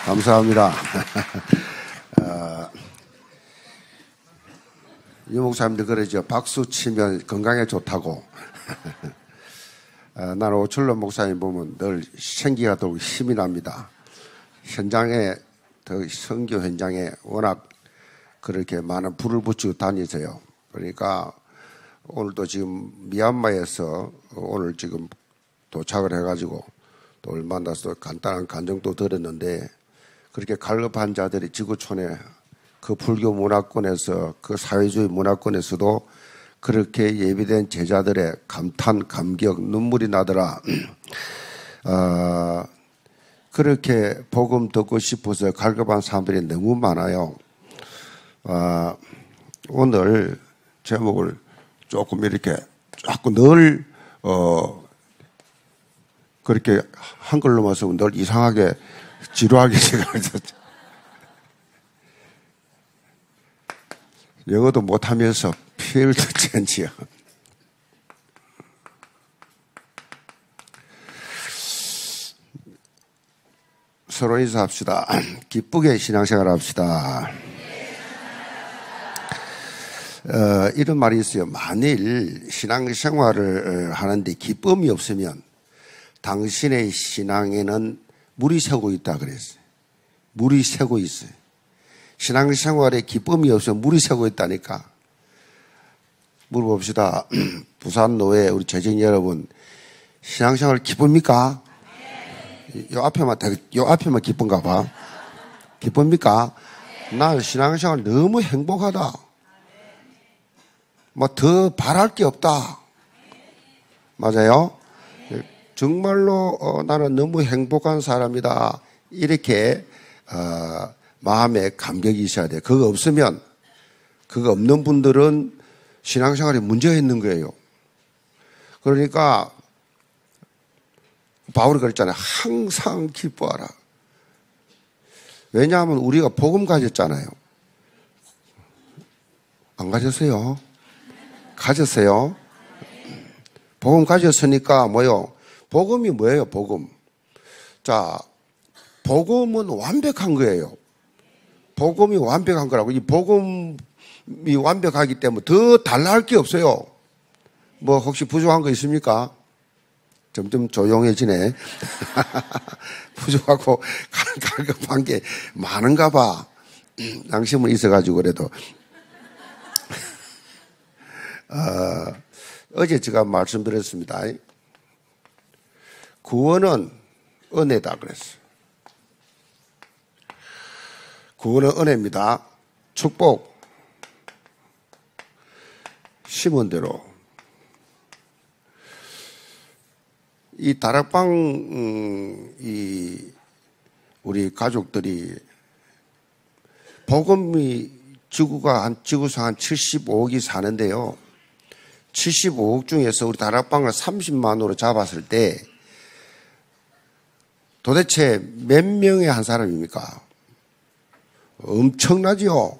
감사합니다. 유 목사님들 그러죠. 박수 치면 건강에 좋다고. 나는 오철로 목사님 보면 늘 생기가 더욱 힘이 납니다. 현장에, 선교 현장에 워낙 그렇게 많은 불을 붙이고 다니세요. 그러니까 오늘도 지금 미얀마에서 오늘 지금 도착을 해가지고 또 만나서 간단한 간증도 들었는데, 그렇게 갈급한 자들이 지구촌에 그 불교 문화권에서, 그 사회주의 문화권에서도 그렇게 예비된 제자들의 감탄, 감격, 눈물이 나더라. 그렇게 복음 듣고 싶어서 갈급한 사람들이 너무 많아요. 오늘 제목을 조금 이렇게 자꾸 늘 그렇게 한글로만 쓰면 늘 이상하게 지루하게 생각하죠. 영어도 못하면서 필드 체인지요. 서로 인사합시다. 기쁘게 신앙생활 합시다. 이런 말이 있어요. 만일 신앙생활을 하는데 기쁨이 없으면 당신의 신앙에는 물이 새고 있다 그랬어요. 물이 새고 있어요. 신앙생활에 기쁨이 없으면 물이 새고 있다니까. 물어봅시다. 부산 노예 우리 재정 여러분, 신앙생활 기쁩니까? 요 앞에만 기쁜가 봐. 기쁩니까? 난 신앙생활 너무 행복하다. 뭐 더 바랄 게 없다. 맞아요? 정말로 나는 너무 행복한 사람이다. 이렇게 마음에 감격이 있어야 돼. 그거 없으면, 그거 없는 분들은 신앙생활에 문제가 있는 거예요. 그러니까 바울이 그랬잖아요. 항상 기뻐하라. 왜냐하면 우리가 복음 가졌잖아요. 안 가졌어요? 가졌어요? 복음 가졌으니까 뭐요? 복음이 뭐예요? 복음. 자, 복음은 완벽한 거예요. 복음이 완벽한 거라고. 이 복음이 완벽하기 때문에 더 달라 할 게 없어요. 뭐 혹시 부족한 거 있습니까? 점점 조용해지네. 부족하고 갈급한 게 많은가 봐. 양심은 있어가지고 그래도. 어제 제가 말씀드렸습니다. 구원은 은혜다 그랬어요. 구원은 은혜입니다. 축복. 심은 대로. 이 다락방, 우리 가족들이 복음이 지구상 한 75억이 사는데요. 75억 중에서 우리 다락방을 30만으로 잡았을 때 도대체 몇 명의 한 사람입니까? 엄청나죠?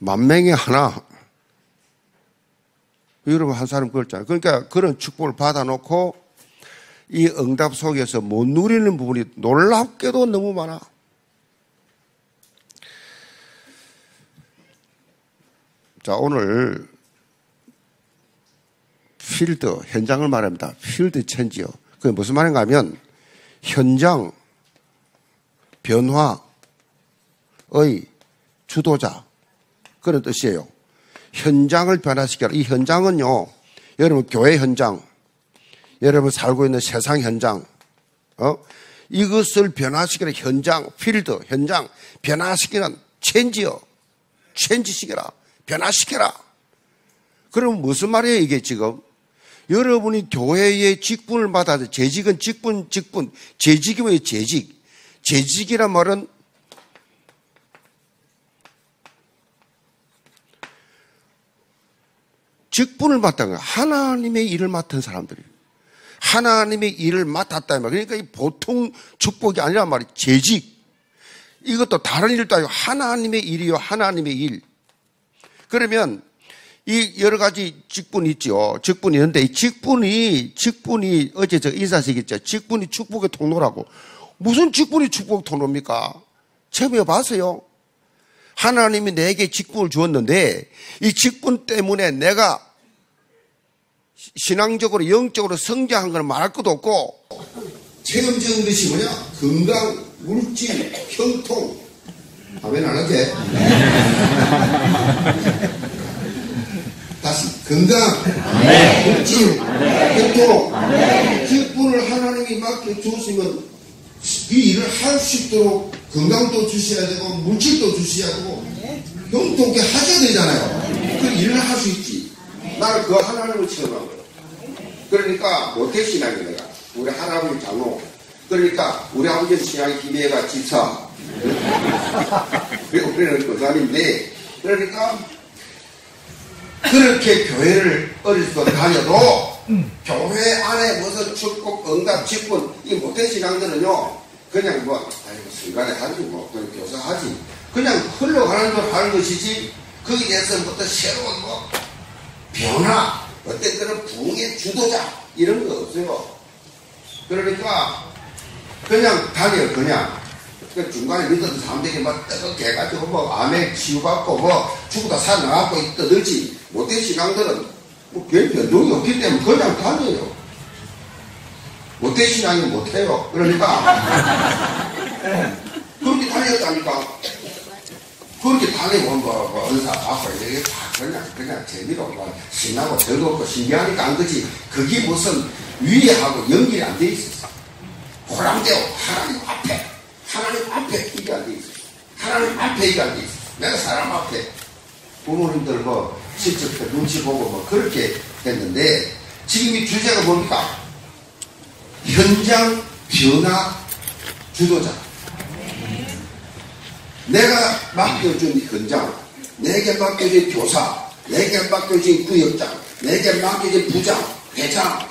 10,000명에 하나. 여러분 한 사람 그렇잖아요. 그러니까 그런 축복을 받아놓고 이 응답 속에서 못 누리는 부분이 놀랍게도 너무 많아. 자, 오늘 필드, 현장을 말합니다. 필드 체인지요. 그게 무슨 말인가 하면 현장, 변화의 주도자, 그런 뜻이에요. 현장을 변화시켜라. 이 현장은요, 여러분 교회 현장, 여러분 살고 있는 세상 현장, 이것을 변화시키는 현장, 필드, 현장, 변화시키는 체인지요. 체인지시켜라. 변화시켜라. 그럼 무슨 말이에요, 이게 지금? 여러분이 교회의 직분을 받아서, 재직은 직분, 재직이 뭐예요, 재직? 재직이란 말은 직분을 맡은 거예요. 하나님의 일을 맡은 사람들이에요. 하나님의 일을 맡았다. 그러니까 이 보통 축복이 아니란 말이에요. 재직. 이것도 다른 일도 아니고 하나님의 일이요. 하나님의 일. 그러면 이 여러 가지 직분이 있죠. 직분이 있는데 이 직분이 어제 저 인사식 있죠. 직분이 축복의 통로라고. 무슨 직분이 축복 통로입니까? 체험해 봤어요? 하나님이 내게 직분을 주었는데 이 직분 때문에 내가 신앙적으로 영적으로 성장한 걸 말할 것도 없고 체험적인 것이 뭐냐? 건강, 물질, 형통. 아멘 안 하지? 다시 건강, 물질, 형통. 직분을 하나님이 맡겨주었으면 이 일을 할 수 있도록 건강도 주셔야 되고 물질도 주셔야 되고 형통케 하셔야 되잖아요. 그 일을 할 수 있지. 나는 그 하나님을 체험한 거예요. 그러니까 모태신앙이 내가 우리 할아버지 장로, 그러니까 우리 아버지 신앙이 김해가 집사, 그리고 우리는 거사님인데, 그러니까 그렇게 교회를 어릴 때 다녀도 교회 안에 무슨 축복, 응답, 직분, 이 모태신앙들은요 그냥 뭐 아이고 순간에 하지 뭐 그냥 교사하지 그냥 흘러가는 걸 하는 것이지 거기에 대해서부터 새로운 뭐 변화, 어떤 그런 부흥의 주도자 이런 거 없어요. 그러니까 그냥 다녀요. 그냥 그 중간에 믿어도 사람들이 막 뜨겁게 해가지고 뭐 암에 치유받고 뭐 죽다 살아나가고 떠들지 못된 신앙들은 뭐 별 변동이 없기 때문에 그냥 다녀요. 못된 신앙이 못해요. 그러니까 그렇게 다녔다니까. 그렇게 다니고 뭐 은사 받고 이게 다 그냥 재미로 뭐 신나고 즐겁고 신기하니까 안 그지. 그게 무슨 위에하고 연결이 안 돼 있었어. 호랑대오 하나님 앞에 이게 안 돼 있어. 하나님 앞에 이게 안 돼 있어. 내가 사람 앞에 부모님들 뭐 직접 눈치 보고 뭐 그렇게 했는데 지금 이 주제가 뭡니까? 현장 변화 주도자. 내가 맡겨준 현장, 내게 맡겨진 교사, 내게 맡겨진 구역장, 내게 맡겨진 부장, 회장,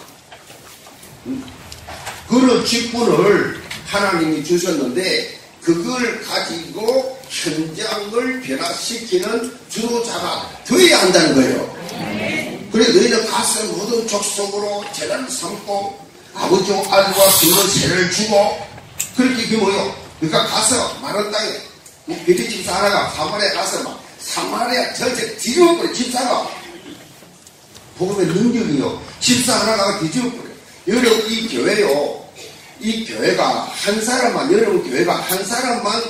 그런 직분을 하나님이 주셨는데 그걸 가지고 현장을 변화시키는 주도자가 되어야 한다는 거예요. 그래서 너희는 가서 모든 족속으로 제단을 삼고 아버지 아들과 성을 세를 주고 그렇게 그게 뭐요? 그러니까 가서 마른 땅에 비리 집사 하나가 사마리아 가서 막 사마리아 전체 뒤집어버려. 집사가 복음의 능력이요. 집사 하나가 뒤집어버려. 여러분 이 교회요. 이 교회가 한 사람만, 여러분 교회가 한 사람만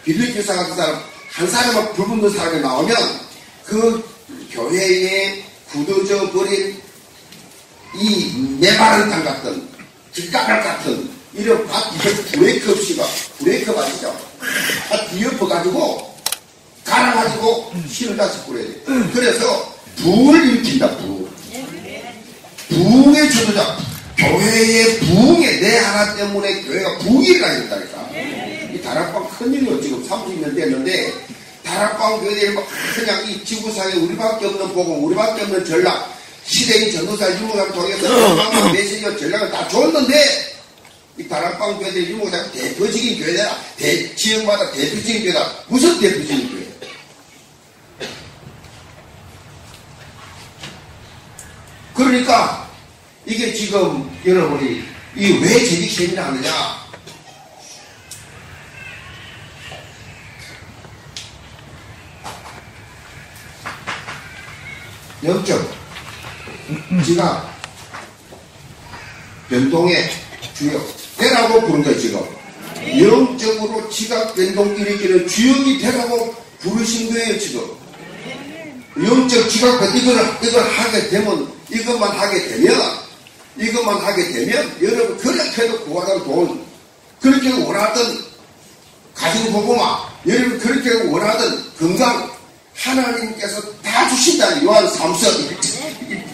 비리 집사 같은 사람 한 사람만 불붙는 사람이 나오면 그 교회에 굳어져 버린 이 메마른 땅 같은 길가락 같은 이런 밭 브레이크 없이가 브레이크 아시죠? 밭 뒤엎어가지고 갈아가지고 실을 다시 뿌려야 돼. 그래서 부흥을 일으킨다. 부흥의 주도자. 교회의 부흥에 내 하나 때문에 교회가 부흥이 일어나겠다니까. 이 다락방 큰일이요. 지금 30년 됐는데 다락방 교회들이 그냥 이 지구상에 우리밖에 없는 복음, 우리밖에 없는 전략, 시대인 전도사 유목사를 통해서 메시지와 전략을 다 줬는데 이 다락방 교회들이 유목사가 대표적인 교회다. 지역마다 대표적인 교회다. 무슨 대표적인 교회? 그러니까 이게 지금 여러분이 이 왜 재직 세미나 하느냐? 영적 지각 변동의 주역 되라고 부른 거예요. 지금 영적으로 지각 변동 일으키는 주역이 되라고 부르신 거예요. 지금 영적 지각 변동 이걸 하게 되면 이것만 하게 되면 여러분 그렇게도 구하던 돈 그렇게 원하던 가지고 보고만 여러분 그렇게 원하던 건강 하나님께서 다 주신다는 요한 3서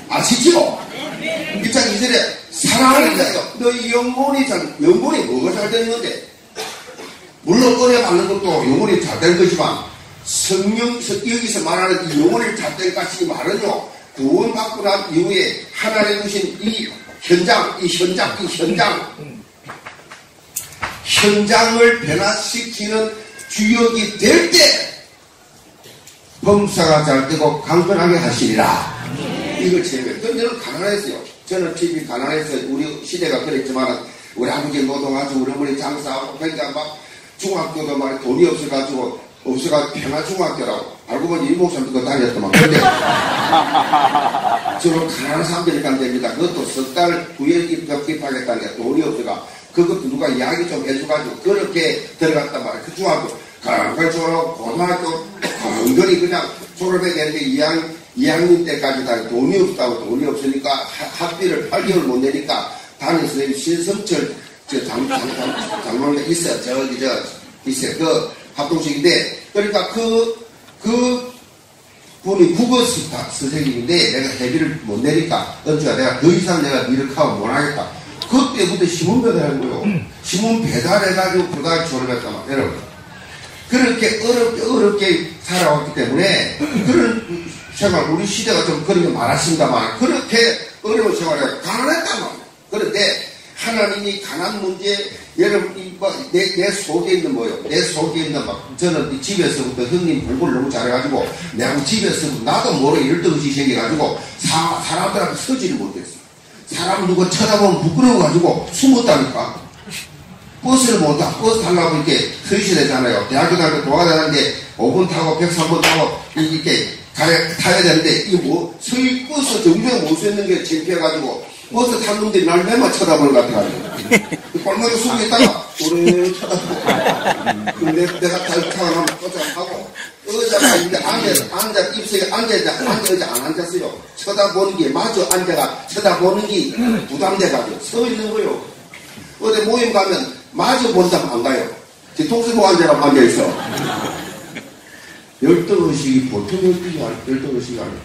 아시죠? 1장 2절에 사랑하는 자여 너희 영혼이 뭐가 잘 되는 건데 물론 은혜 받는 것도 영혼이 잘 되는 거지만 성령 여기서 말하는 이 영혼이 잘 될 것이 말은요 구원받고 난 이후에 하나님 주신 이 현장을 변화시키는 주역이 될 때 범사가 잘 되고 강건하게 하시리라. 이걸 제외. 저는 가난했어요. 저는 집이 가난했어요. 우리 시대가 그랬지만 우리 아버지 노동하고 우리 어머니 장사하고 그러니까 막 중학교도 말이 돈이 없어가지고 평화중학교라고 알고 보니 이 목사님도 그거 다녔더만. 근데 저는 가난한 사람들이 간 됩니다. 그것도 석 달 후에 입학하겠다는 게 돈이 없어가 그것도 누가 이야기 좀 해줘가지고 그렇게 들어갔단 말이에요. 그 중학교 가랑갈 졸업 고등학교 은근히 그냥 졸업해야 되는데 2학년 때까지 다 돈이 없다고 돈이 없으니까 학비를 8개월 못 내니까 담임 선생님 신성철 장로가 있어요. 있어요. 그 합동식인데 그러니까 그 분이 국어 선생님인데 내가 회비를 못 내니까 은주야 내가 더 이상 내가 니를 카워 못 하겠다. 그때부터 신문 배달한 거요. 신문 배달해가지고 고등학교 졸업했단 말이에요. 여러분. 그렇게 어렵게 살아왔기 때문에 그런 생활, 우리 시대가 좀 그런 게 많았습니다만 그렇게 어려운 생활을 가난했단 말이에요. 그런데 하나님이 가난 문제, 여러분, 내 속에 있는 뭐요? 내 속에 있는 저는 집에서부터 형님 공부를 너무 잘해가지고 내가 집에서부터 나도 모르게 열등의식이 생겨가지고 사람들한테 서지를 못했어. 사람 누구 쳐다보면 부끄러워가지고 숨었다니까. 버스를 못 타. 버스 타려고 이렇게 서 있어야 되잖아요. 대학교 다니고 도와다니는데 5분 타고 103번 타고 이렇게 타야 되는데 이게 버스 정류장에 못 서 있는 게 창피해가지고 버스 탄 놈들이 날 매만 쳐다보는 것 같아가지고 골목에 숨어 있다가 오래 쳐다보고 근데 내가 타고 하면 쫓아가고 의자가 이제 입석에 의자 안 앉았어요. 쳐다보는 게 마저 앉아가 쳐다보는 게 부담돼가지고 서 있는 거요. 어디 모임 가면 마저 본다면 안 가요. 뒤통수 보고 앉아라고 앉아있어. 열등의식이 보통 열등의식이 아니에요.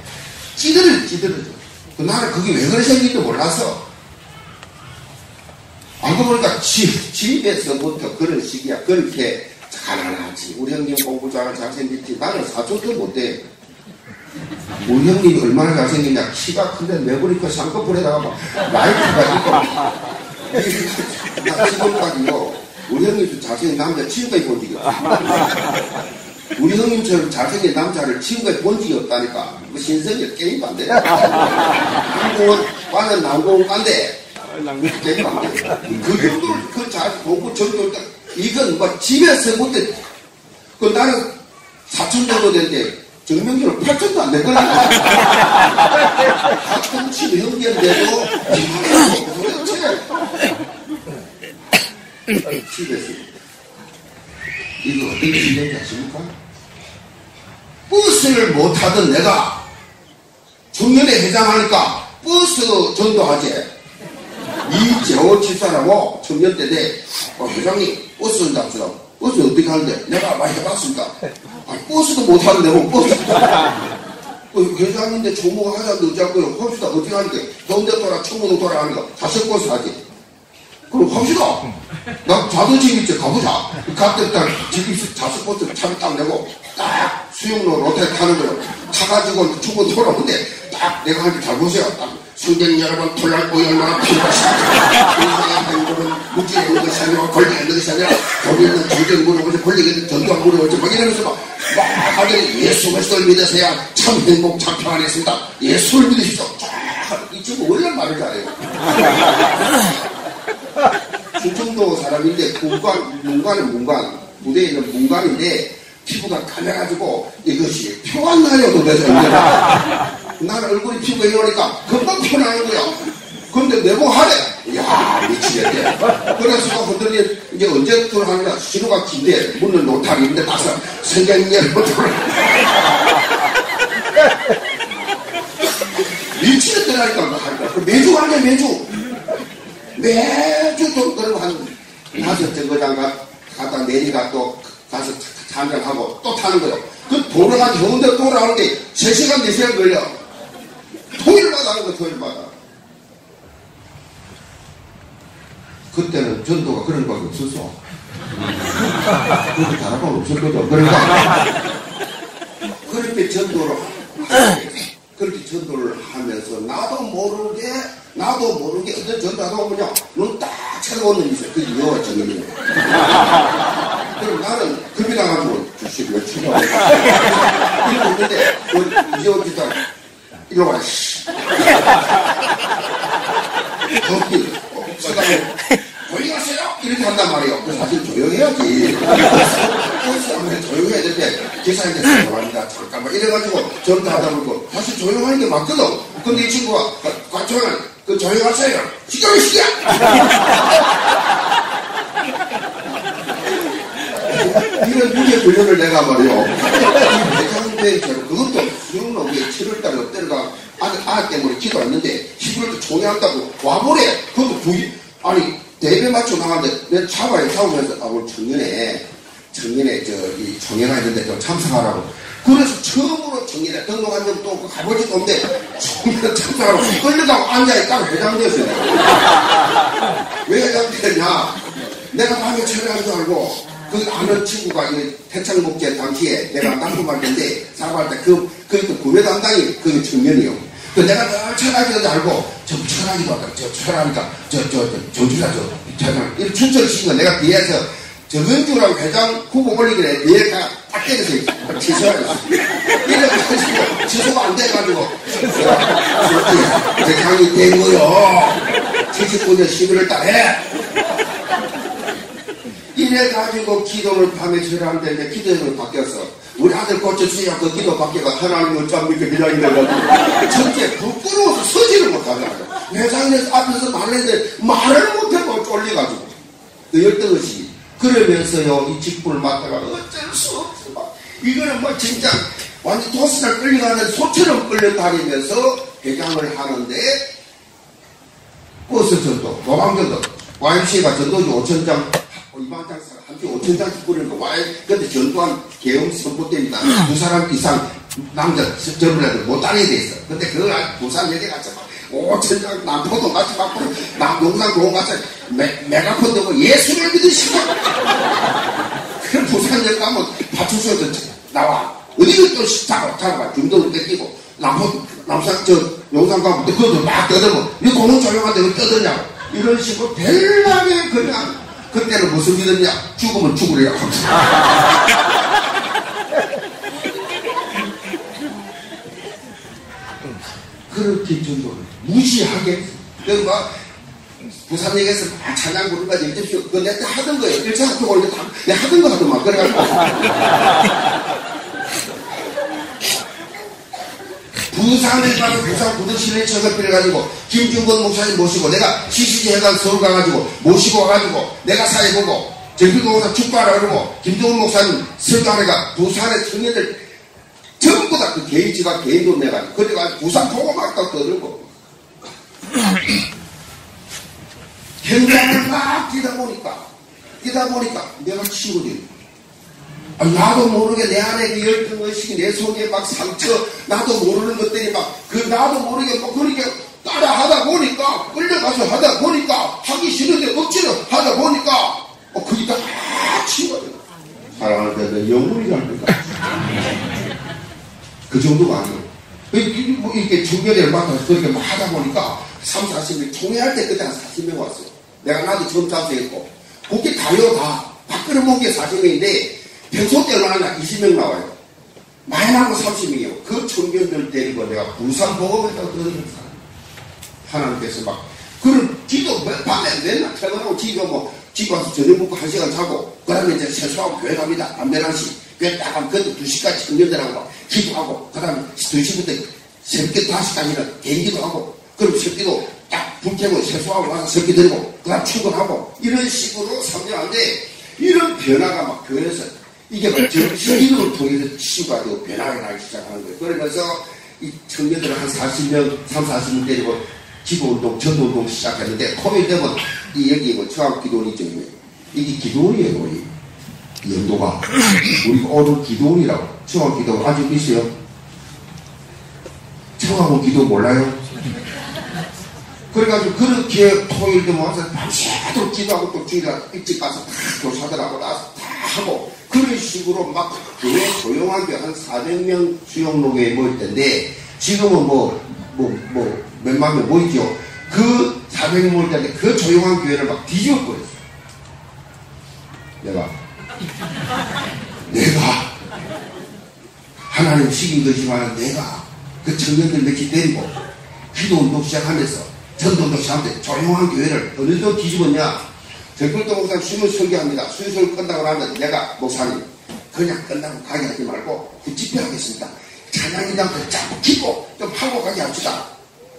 찌들어져. 나는 그게 왜 그래 생긴지 몰랐어. 알고 보니까 집에서부터 그런 식이야. 그렇게 가난하지. 우리 형님 공부 잘생겼지. 나는 사촌도 못해. 우리 형님이 얼마나 잘생겼냐. 키가 큰데 매부리커 쌍꺼풀에다가 막 라이트가 있고 나 지금까지요. 우리 형님 잘생긴 남자 지금까지 본 적이 없어. 우리 형님처럼 잘생긴 남자를 지금까지 본 적이 없다니까. 뭐 신성이 게임도 안 돼. 나는 난공간데 게임도 안 돼. 그 정도로 공부 정도 이건 뭐 집에서부터 나는 4천 정도 되는데 정명적으로 8천도 안 됐거든. 가끔씩 형제인데도 집에서 이거 어떻게 진행이 하십니까? 버스를 못하던 내가 중년에 해당하니까 버스 전도하지. 이재호 집사라고 청년 때 돼. 회장님 버스 전도합시다. 버스 어떻게 하는데? 내가 많이 해봤습니다. 버스도 못하는데 뭐 버스 회장인데 조모가 하자는데 어쩌고요. 합시다. 어떻게 하는데? 동대 돌아 청문도 돌아 하는 거 자석 버스 하지. 그럼 합시다. 나 자동차 있지 가보자. 갔더니 딱 집이 자석 버스 차를 딱 내고 딱 수영로 로테 타는 거예요. 타가지고 청문 돌아오는데 딱 내가 하니까 잘 보세요. 딱 성경 여러분 톨랄 오이 얼마나 필요하십니까? 인생의 행복은 무지에 있는 것이 아니라 권리에 있는 것이 아니라 거기 있는 정정 물어보지 권리에 있는 전도한 물어보지 막 이러면서 막 하더니 예수 그리스도를 믿으세요. 참 행복 참 평안했습니다. 예수를 믿으십시오. 이 친구 원래 말을 잘해요. 충청도 사람인데 문관 무대에 있는 문관인데 피부가 가려가지고 이것이 표가 나요 도대체. 나는 얼굴이 피부가 이러니까 금방 표나는 거야. 그런데 내보하래. 이야 미치겠대. 그래서 흔들리 이제 언제 들어가느냐 신호가 긴데 문을 노탈인데 나서 선생님 미치겠더라니까. 매주 가네 매주 또 그러고 한 5정거장 갔다 내리가 또 가서 참전하고 또 타는 거예요. 그 돌아간 해운대 돌아오는데 3시간 4시간 걸려. 토요일마다 하는 거 토요일마다. 그때는 전도가 그런 거밖에 없었어. 그렇게 다락방 없었거든. 그러니까 그렇게 전도를 하면서 나도 모르게 어떤 전도하다 보면요 눈 딱 쳐다보는 게 있어요. 그게 여호와 전능이에요. 그럼 나는 급이 나가지고 주식 왜 쳐다보고 이러고 있는데 이재호 기자 이리 와 씨 거기 쳐다보고 거기 가세요 이렇게 간단 말이에요. 그 사실 조용해야지. 그래서 조용해야 되는데 기사님께 죄송합니다. 잠깐만 이래가지고 전도 하다 보고 사실 조용하는 게 맞거든. 근데 이 친구가 과초는 그 조용하세요. 시끄러워 시끄러. 이런 무게 훈련을 내가 말이요. 대장대처럼 그것도 수능은 우리 7월달에 엎드려가 아들 때문에 기도했는데 11월도 총회한다고 와보래. 그것도 아니 대회 맞춰 나갔는데 내가 잡으면서 오늘 청년회 이 총회가 있는데 좀 참석하라고. 그래서 처음으로 청년회 등록한 적도 없고 가보지도 없는데 청년회 참석하라고 끌려가고 앉아있다가 회장되었어요. 왜 회장되었냐? 내가 밤에 철회한 줄 알고 그 아는 친구가 태창 목재 당시에 내가 납품할 텐데 사과할 때 그 구매 담당이 그 청년이요. 그 내가 늘 철학이라도 알고 철학이도 하다 철학이니까 조주사 이렇게 춘철을 시킨 거 내가 뒤에서 정은주라고 회장 후보 올리길래 뒤에가 딱 때려서 취소하였어. 이래가지고 취소가 안 돼가지고 대장이 된 거요. 79년 11월 달에 이래가지고 기도를 밤에 절하는데 기도형으로 바뀌었어. 우리 아들 고쳐주세요. 그 기도 바뀌어가 하나님 어쩜 이렇게 기다린다고. 첫째 부끄러워서 서지를 못하잖아요. 회장님 앞에서 말했는데 말을 못하고 쫄려가지고 그 열등의식이. 그러면서요 이 직분을 맡다가 어쩔 수 없어. 막 이거는 뭐 진짜 완전 도시락 끌려가는 소처럼 끌려다니면서 회장을 하는데 버스 전도, 노방전도, YMCA가 전도주 5,000장 2만장 한주 5,000장씩 뿌리는 거 와요. 근데 전두환 계엄 선포때입니다. 2사람 이상 남자 젊은 애들 못 다니게 돼 있어. 근데 그걸 부산 여기 가서 막 5,000장 남포동 같이 막 용산 공원 가서 메가폰 들고 예수를 믿으시고 그럼 부산역 가면 파출소에서 나와. 어디를 또 잡아봐. 중도를 뺏기고 남산 용산 가면 그것도 막 떠들고 이 공원 조용한데 왜 떠드냐고. 이런 식으로 별나게 그냥 그때는 무슨 믿었냐? 죽으면 죽으리라고 그렇게 정도로 무시하게 막 부산역에서 막 찬양 부르면서 일집쇼 그거 내가 하던 거예요. 1차 학교 올때 내가 하던 거 하더만. 그래가지고 부산에 가서 부산 구덕시내 청업비를 김중건 목사님 모시고 내가 CCG 해가 서울 가가지고 모시고 와가지고 내가 사회보고 정비공사 축구하라 그러고 김중건 목사님 설교하니까 부산의 청년들 전부 다 그 개인 지가 개인 돈 내가지고 그래가지고 부산 보고 막 떠들고 현장을 막 뛰다 보니까 내가 치고지. 나도 모르게 내 안에 그 열등의식이 내 속에 막 상처, 나도 모르는 것들이 나도 모르게 그렇게 따라 하다 보니까, 끌려가서 하다 보니까, 하기 싫은데 억지로 하다 보니까, 그게 다 치워져. 사랑할 때는 영혼이 갈니까. 그 정도가 아니에요. 이렇게 중견회를 맡아서 그렇게 막 하다 보니까, 3, 40명, 총회할 때 그때 한 40명 왔어요. 나도 처음 참석했고, 그게 가요 다. 밖으로 본 게 40명인데, 평소 때 얼마나 20명 나와요. 많이 나고 30명이요. 그 청년들 데리고 내가 부산 보험에다가 들어있는 사람. 하나님께서 그런 기도 밤에 맨날 퇴근하고 집에 와서 저녁 먹고 1시간 자고, 그 다음에 이제 세수하고 교회 갑니다. 담배 한씩. 교회 딱 가면 그것도 2시까지 청년들하고 기도하고, 그 다음에 2시부터 새벽에 5시까지는 개인 기도하고, 그럼 새끼도 딱 불 켜고 세수하고 와서 새끼 드리고, 그 다음 출근하고, 이런 식으로 3년인데, 이런 변화가 교회에서 이게 정신기도를 통해서 치유가 되고 변화가 나기 시작하는 거예요. 그러면서 이 청년들을 한 40명, 40명 데리고 기도운동, 전도운동 시작했는데, 코ቪ드 되면 여기 청학기도원이 있죠. 이게 기도원이에요, 이 연도가. 우리가 오늘 기도원이라고. 청학기도원 아직 있어요? 청학원 기도 몰라요? 그래가지고 그렇게 토요일 되면 와서 밤새도록 기도하고 또 주일날 일찍 가서 다 교사들하고 나서 다 하고 그런 식으로 교회 조용한 교회 한 400명 수용록에 모일 텐데 지금은 몇만 명 모이죠. 그 400명 모일 텐데 그 조용한 교회를 뒤집어버렸어요. 내가 하나님 시킨 것이지만 내가 그 청년들 몇개 데리고 기도운동 시작하면서 전도운동 시작하면서 조용한 교회를 어느 정도 뒤집었냐. 정필도 목사님 수요 설교합니다. 수요 설교 끝나고 나면 내가 목사님 그냥 끝나고 가게 하지 말고 그 집회하겠습니다. 찬양이랑도 쫙 키고 좀 하고 가게 합시다.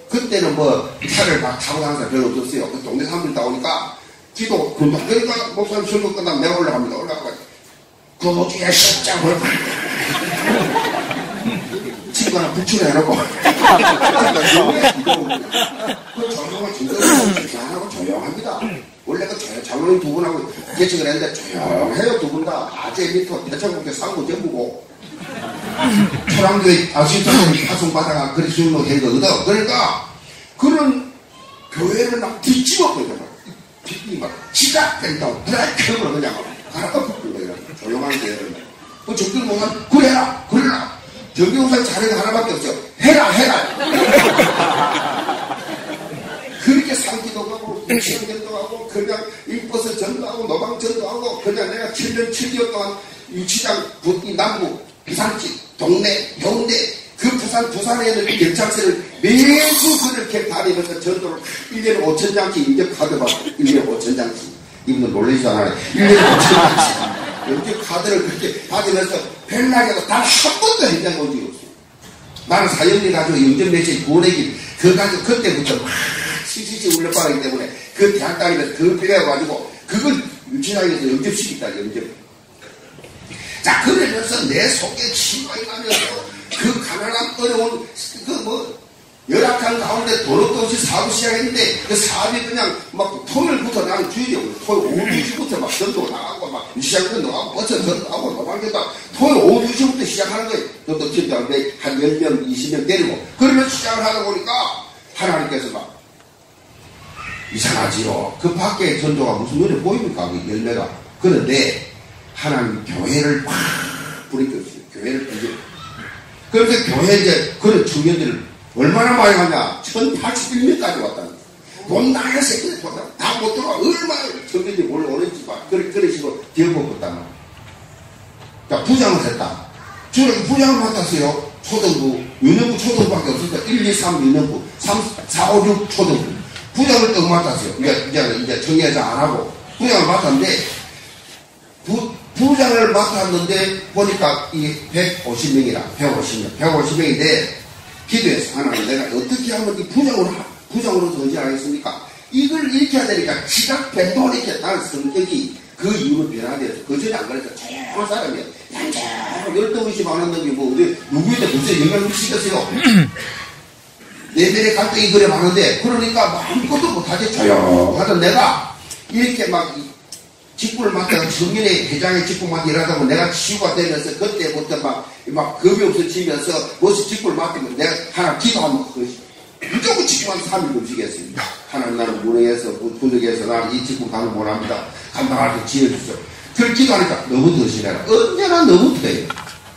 그때는 뭐 차를 막 타고 다니는 사람 별로 없었어요. 그 동네 사람들 다 오니까 기도 그러니까 목사님 설교 끝나면 내가 올라갑니다. 올라가가지고 그 도중에 십장을 친구나 부추해놓고 그 조용한 진짜 안 하고 조용합니다. 원래 그 장로님 두 분하고 개척을 했는데 조용해요. 두 분 다 아재 밑으로 대창국대 상고 전부고 초랑교회 아시스트님 파송받아가 그리 수용로 해거든. 그러니까 그런 교회를 막 뒤집어버리잖아. 막 시작된다고 그렇게 그냥 갈아엎은 거예요. 조용한 교회를. 그 정길 목사님 그래라 그래라. 정길 목사님 자리가 하나밖에 없어요. 해라 그렇게 상기도 가고 유치원전도 하고 그냥 인버스 전도하고 노방전도 하고 그냥 내가 7년 7개월 동안 유치장 남부 부산집 동네 영대 그 부산에 있는 경찰서를 매주 그렇게 다니면서 전도를 1년에 5,000장씩 인접 카드 받고 1년에 5,000장씩 이분들 놀라시잖아요. 1년에 5,000장씩 인접 카드를 그렇게 받으면서 벨라게도 단 한 번도 현장 온 적이 없어요. 나는 사형리 가지고 영접 메시지 구원의 그 가지고 그때부터 막 시시시 울려빠르기 때문에 그 대학 다니면서 그 배워가지고 그걸 유치장에서 영접시켰다. 영접. 자, 그러면서 내 속에 침방이 나면서 그 가난한 어려운 그 열악한 가운데 돈도 없이 사업을 시작했는데 그 사업이 그냥 막 토요일부터 나는 주일이고 토요일 오후 2시부터 막 전도 나가고 막 유치장도 나가고 버스 전도하고 노방전도 토요일 오후 2시부터 시작하는 거예요. 또 진짜 한 10명 20명 데리고 그러면서 시작을 하다 보니까 하나님께서 막 이상하지요. 그 밖에 전도가 무슨 눈에 보입니까? 그 열매가. 그런데 하나님 교회를 팍 부리켰어요. 교회를 부리켰어요. 그래서 교회 이제 그런 청년들을 얼마나 많이 가냐? 1081명까지 왔다는 거예요. 돈 나야 새끼들 다 못 들어와. 얼마나 청년들이 올라오는지 봐. 그런 식으로 기억먹었단 말이에요. 자, 부장을 했다. 저는 부장을 맡았어요. 초등부, 유년부 초등부밖에 없으니까 1, 2, 3 유년부, 3, 4, 5, 6 초등부. 부장을 또 맡았어요. 이제 정예장 안 하고 부장을 맡았는데 부장을 맡았는데 보니까 이게 150명이라 150명인데 기도해서 하나님 내가 어떻게 하면 이 부장으로 전진하겠습니까? 이걸 이렇게 해야 되니까 지각 변동을 이렇게 나는 성격이 그 이후로 변화돼서 그 전에 안 그래서 조용한 사람이야. 양 열등의식 많은 놈이 뭐 어디 누구한테 무슨 영향을 미치겠어요. 내면의 갈등이 그래 많은데 그러니까 아무것도 못하지 조용하던 내가 이렇게 막 직분을 맡다가 청년회 회장의 직분 맡아 일하다 보면 내가 치유가 되면서 그때부터 막 겁이 없어지면서 무슨 직분을 맡으면 내가 하나 기도하면 무조건 직분한 3일 금식했습니다. 하나님 나는 무능해서 부득해서 나는 이 직분 감을 못합니다. 감당할 수 지어주세요. 그걸 기도하니까 너무 더시네라. 언제나 너무 더해요.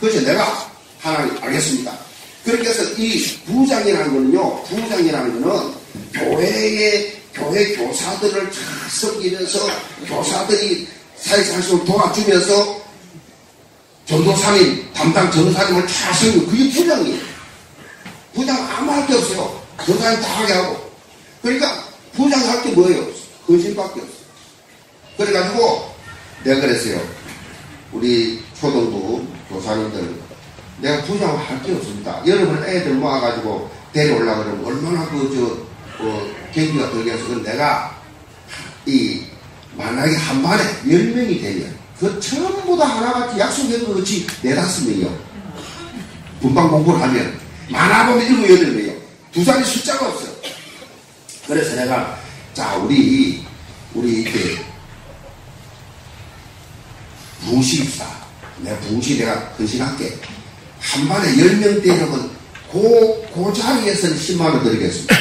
그래서 내가 하나님 알겠습니다. 그렇게 해서 이 부장이라는 거는 교회 교사들을 잘 섬기면서 교사들이 사회상식을 도와주면서 전도사님, 담당 전도사님을 잘 섬기고 그게 부장이에요. 부장 아무 할 게 없어요. 전도사님 다 하게 하고. 그러니까 부장 할 게 뭐예요? 헌신밖에 없어요. 그래가지고 내가 그랬어요. 우리 초등부 교사님들 내가 부장을 할 게 없습니다. 여러분 애들 모아가지고 데려오려고 그러면 얼마나 경기가 들겠어. 그럼 내가 만약에 한 반에 10명이 되면 그 전부 다 하나같이 약속한 것 같이 4-5명이요. 분방 공부를 하면 많아보면 7-8명이요. 두 자리 숫자가 없어요. 그래서 내가 자 우리 이렇게 부흥식입시다. 내가 부흥식 내가 헌신할게. 한 반에 10명 되려면 그 자리에서는 10만원 드리겠습니다.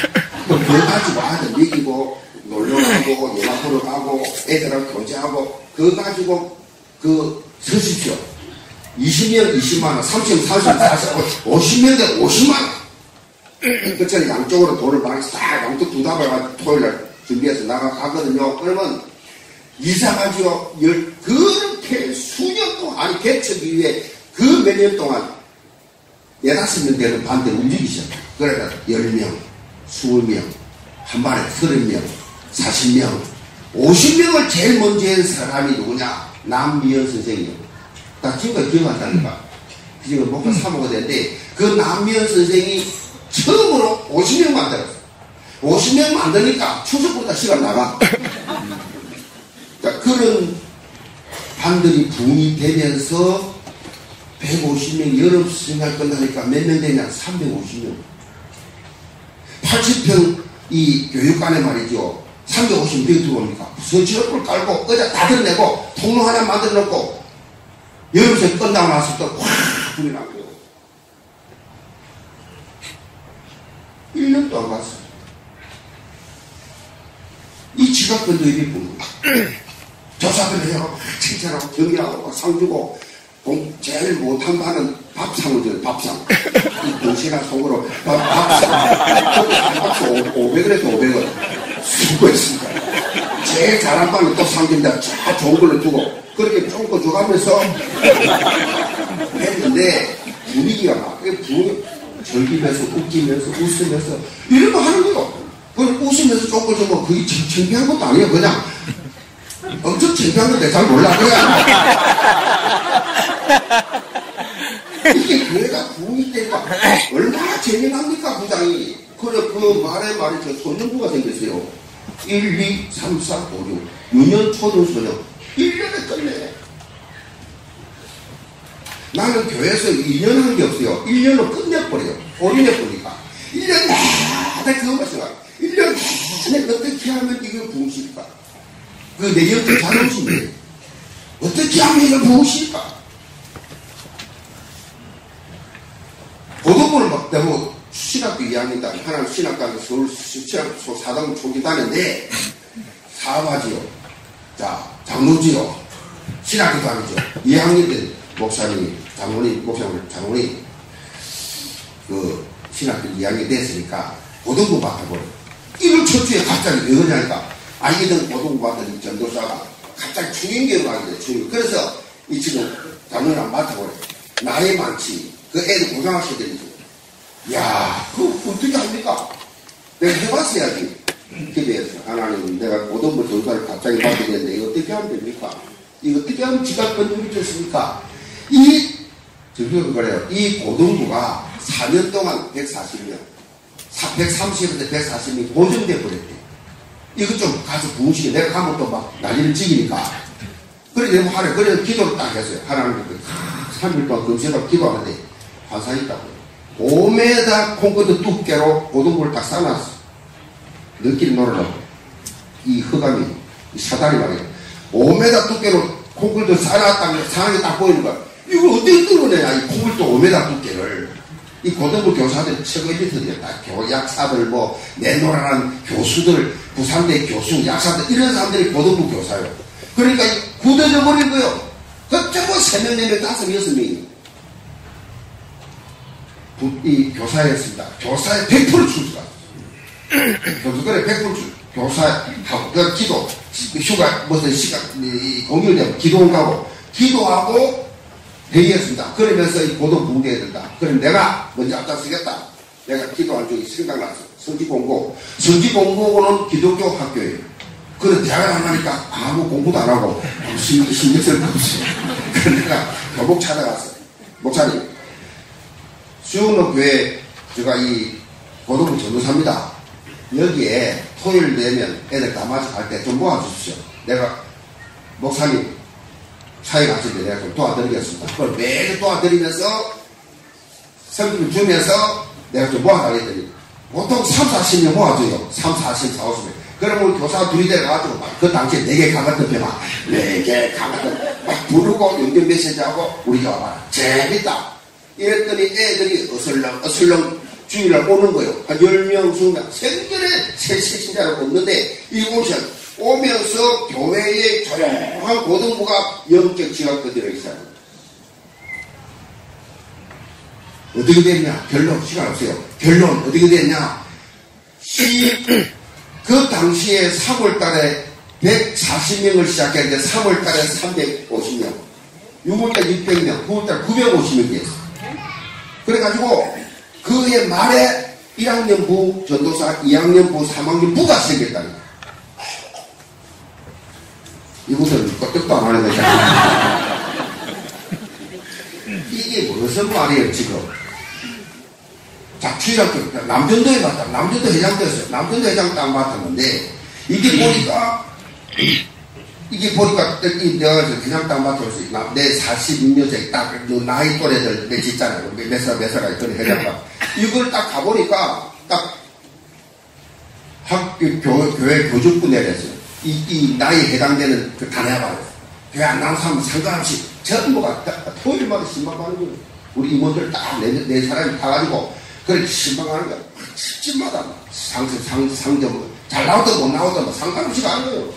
그럼 그거 가지고 아들 먹이고 놀러가고 연합 보러 가고 애들하고 교제하고 그거 가지고 서십시오. 20명 20만원 30명 40명 50명 되 50만원 그처럼 양쪽으로 돈을 많이 싹 양쪽 두 답을 토요일날 준비해서 나가거든요. 그러면 이사가지고 그렇게 수년 동안 아니 개척 이후에 그 몇 년 동안 4-5명 되는 반대로 움직이셨다. 그러니까 10명 20명 한 반에 30명 40명 50명을 제일 먼저 한 사람이 누구냐? 남미연 선생이요. 나 지금까지 기억한다니까. 지금 목사 사모가 되는데, 그 남미연 선생이 처음으로 50명 만들었어. 50명 만드니까 추석보다 시간 나가. 자, 그런 반들이 붕이 되면서 150명 여름 수련회 끝나니까 몇 명 되냐? 350명. 80평 이 교육관에 말이죠. 350명 들어옵니까? 서치로를 깔고 의자 다 드러내고 통로 하나 만들어 놓고 여름 수련회 끝나고 나서 또 확 불이 나고 1년도 안 갔어. 이 지각권도 이렇게 부르고 조사들 해요. 칭찬하고 경기하고 상 주고 제일 못한 바는 밥상을 줘요. 밥상. 이 동시나 속으로 밥상 500원에서 500원 수고했습니다. 제일 잘한 바는 또 상 준다. 쫙 좋은 걸로 주고 그렇게 쫑고 줘가면서 했는데 분위기가 막 즐기면서 웃기면서 웃으면서 이런 거 하는 거요. 그걸 웃으면서 쫑고 주면 그게 창피한 것도 아니에요. 그냥 엄청 창피한 건데 잘 몰라. 그냥 이게 교회가 부흥이 되니까 얼마나 재미납니까 부장이. 그래 그 말에 말이죠. 소년부가 생겼어요. 1, 2, 3, 4, 5, 6 6년 초등소년 1년에 끝내. 나는 교회에서 2년 한 게 없어요. 1년로 끝내버려요. 올인해버리니까 1년 내내 그것만 생각해. 1년 내내 어떻게 하면 이걸 부으실까? 그 내년도 잘 오시네. 어떻게 하면 이걸 부으실까? 고등부를 막 내고 신학교 2학년 때 하나는 신학교에서 서울 신학교 사당 초기 다녔는데 사바지요. 자, 장로지요. 신학교 다니죠. 2학년 때 목사님, 장로님 그 신학교 2학년 됐으니까 고등부 맡아버려. 이걸 첫 주에 갑자기 왜 그러냐니까 알게된 고등부 맡은 전도사가 갑자기 중인교육을 하게 돼. 중인. 그래서 이 지금 장로님 맡아버려. 나이 많지. 그 애들 고등학생들이죠. 야, 그거 어떻게 합니까? 내가 해봤어야지. 기대해서. 하나님, 내가 고등부 전사를 갑자기 받게 되는데, 이거 어떻게 하면 됩니까? 이거 어떻게 하면 지각권이 미쳤습니까? 그래요. 이 고등부가 4년 동안 140명, 130에서 140명이 보정돼 버렸대. 이거 좀 가서 부으시게. 내가 가면 또 막 난리를 찍으니까. 그래, 내가 하래. 그래서 기도를 딱 했어요. 하나님, 3일 동안 금세가 기도하는데, 환상이 있다고. 5m 콘크리트 두께로 고등부를 딱 쌓아놨어. 너끼리 놀으라고. 이 흑암이, 이 사다리 말이야. 5m 두께로 콘크리트 쌓아놨다는 상황이 딱 보이는 거야. 이걸 어떻게 뚫어내냐, 이 콘크리트 5m 두께를. 이 고등부 교사들, 최고 엘리트들이야. 약사들, 내노라는 교수들, 부산대 교수, 약사들, 이런 사람들이 고등부 교사예요. 그러니까 굳어져 버린 거예요. 그쪽은 3명, 4명, 5명, 6명이. 이 교사였습니다. 교사의 100% 출수가. 교수들의 100% 출. 교사하고, 그 기도, 휴가, 무슨 시간, 공휴일되면 기도원 가고, 기도하고 회의했습니다. 그러면서 이 고등 공부해야 된다. 그럼 내가 먼저 앞장서겠다. 내가 기도한 적이 생각났어. 성지공고. 성지공고는 기독교 학교예요. 그래, 대학을 안 하니까 아무 공부도 안 하고, 신경 쓸 거 없어요. 그래서 내가 교복 찾아갔어. 목사님. 수영로교회 제가 이 고등부 전도사입니다. 여기에 토요일 되면 애들 다 맞아 갈 때 좀 모아주십시오. 내가 목사님 사회 갔을 때 내가 좀 도와드리겠습니다. 그걸 매일 도와드리면서 성금을 주면서 내가 좀 모아달랬더니 보통 3, 40명 모아줘요. 3, 40, 4, 50명. 그러면 교사 둘이 돼가지고 막 그 당시에 4개 강같은 배막 4개 강같은 막 부르고 연결 메시지하고 우리가 와봐라. 재밌다. 이랬더니 애들이 어슬렁 주일날 오는 거예요. 한 10명, 20명. 생전에 새 신자를 없는데 이곳은 오면서 교회의 조용한 고등부가 영적 지각권들이 있어요. 어떻게 됐냐? 결론, 시간 없어요. 결론, 어떻게 됐냐? 그 당시에 3월 달에 140명을 시작했는데 3월 달에 350명, 6월 달에 600명, 9월 달에 950명이 됐어요. 그래가지고 그해 말에 1학년부 전도사, 2학년부, 3학년부가 생겼다는 거예요. 이분들은 끄떡도 안 하는 거죠. 이게 무슨 말이에요, 지금. 자, 취약점, 남전도에 갔다. 남전도 회장 됐어요. 남전도 회장 딱 맡았는데, 이게 보니까, 내가 회장 딱 맡았어요. 내 46년생 딱, 나이 또래들 내 짓잖아요. 몇 살까지 그런 회장과. 이걸 딱 가보니까, 딱, 교회 교직부 내렸어요. 이 나이에 해당되는 그 단회가 교회 안 나온 사람 상관없이 전부가 토요일마다 신방하는 거예요. 우리 임원들 딱 네 사람이 타가지고 그렇게 신방하는 거야. 집집마다 상점 잘 나오든 못 나오든 상관없이 가는 거예요.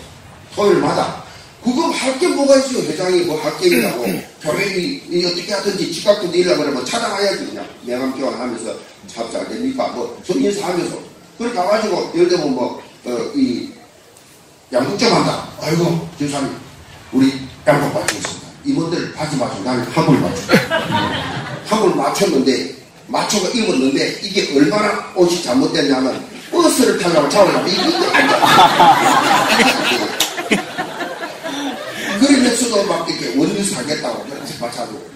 토요일마다. 그거 할 게 뭐가 있어요. 회장이 뭐 할 게 있냐고. 교회이 어떻게 하든지 집값도 내려고 그러면 찾아가야지 그냥. 명함교환하면서 잘 됩니까? 뭐 인사하면서. 그래 가가지고 예를 들면 이 양국점 한다. 아이고 지사님 우리 양국 맞추고 있습니다. 이분들 바지 맞추고 나는 한물 맞추고 한물 맞췄는데 맞춰서 입었는데 이게 얼마나 옷이 잘못됐냐면 버스를 타려고 잡으려고 이게 앉아. 그러면서도 막 이렇게 원유 사겠다고 그렇게 맞춰가지고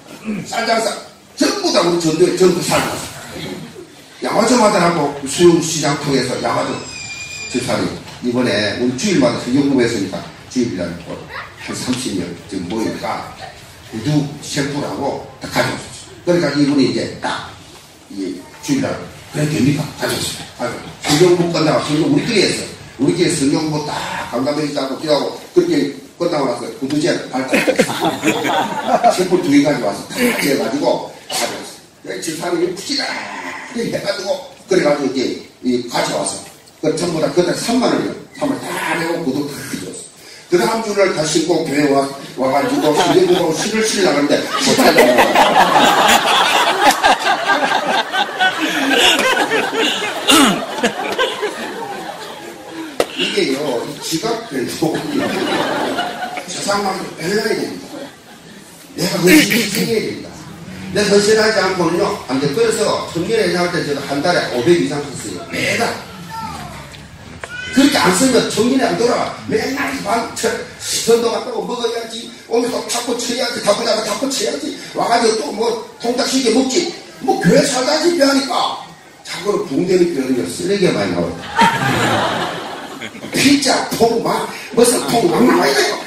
쌀장사 전부 다 우리 전도에 전부 살고 양화점마다하고 수영시장 통해서 양화점 지사님 이번에 우리 주일마다 성경공부 했으니까 주일이라는 한 30명 지금 모이니까 구두 셰프라고 다 가져왔어요. 그러니까 이분이 이제 딱 이게 주일날 그래 됩니까? 가져왔어요. 성경공부 끝나고 성경 우리끼리 했어요. 우리끼리 성경공부 딱 감감해지 않고 뛰어가고 그렇게 끝나고 나서 구두제 발달 셰프 두 개 가져와서 다 해가지고 가져왔어요. 그래서 지사님이 부지런히 해가지고 그래가지고 이제 가져와서 그 전부 다 그때 3만 원이요. 3만 원 다 내고 구두 다 가져왔어. 그 다음 주를 다 신고 교회 와가지고 신경부하고 신을 신으려고 하는데 이게요, 이 지갑별도 세상만큼 배려야 됩니다. 내가 헌신해야 됩니다. 내가 헌신하지 않고는요, 안 돼. 그래서 청년회 할 때 제가 한 달에 500 이상 썼어요. 매달. 그렇게 안 쓰면 청년회 안 돌아가. 맨날 전도 갔다고 먹어야지. 오늘 또 탁구 쳐야지. 탁구 쳐야지. 와가지고 또 뭐 통닭시켜 먹지. 뭐 교회 살다시피 하니까 자꾸 붕대는 교회는 쓰레기가 많이 나와요. 피자, 통, 무슨 통, 막 나와야 돼요.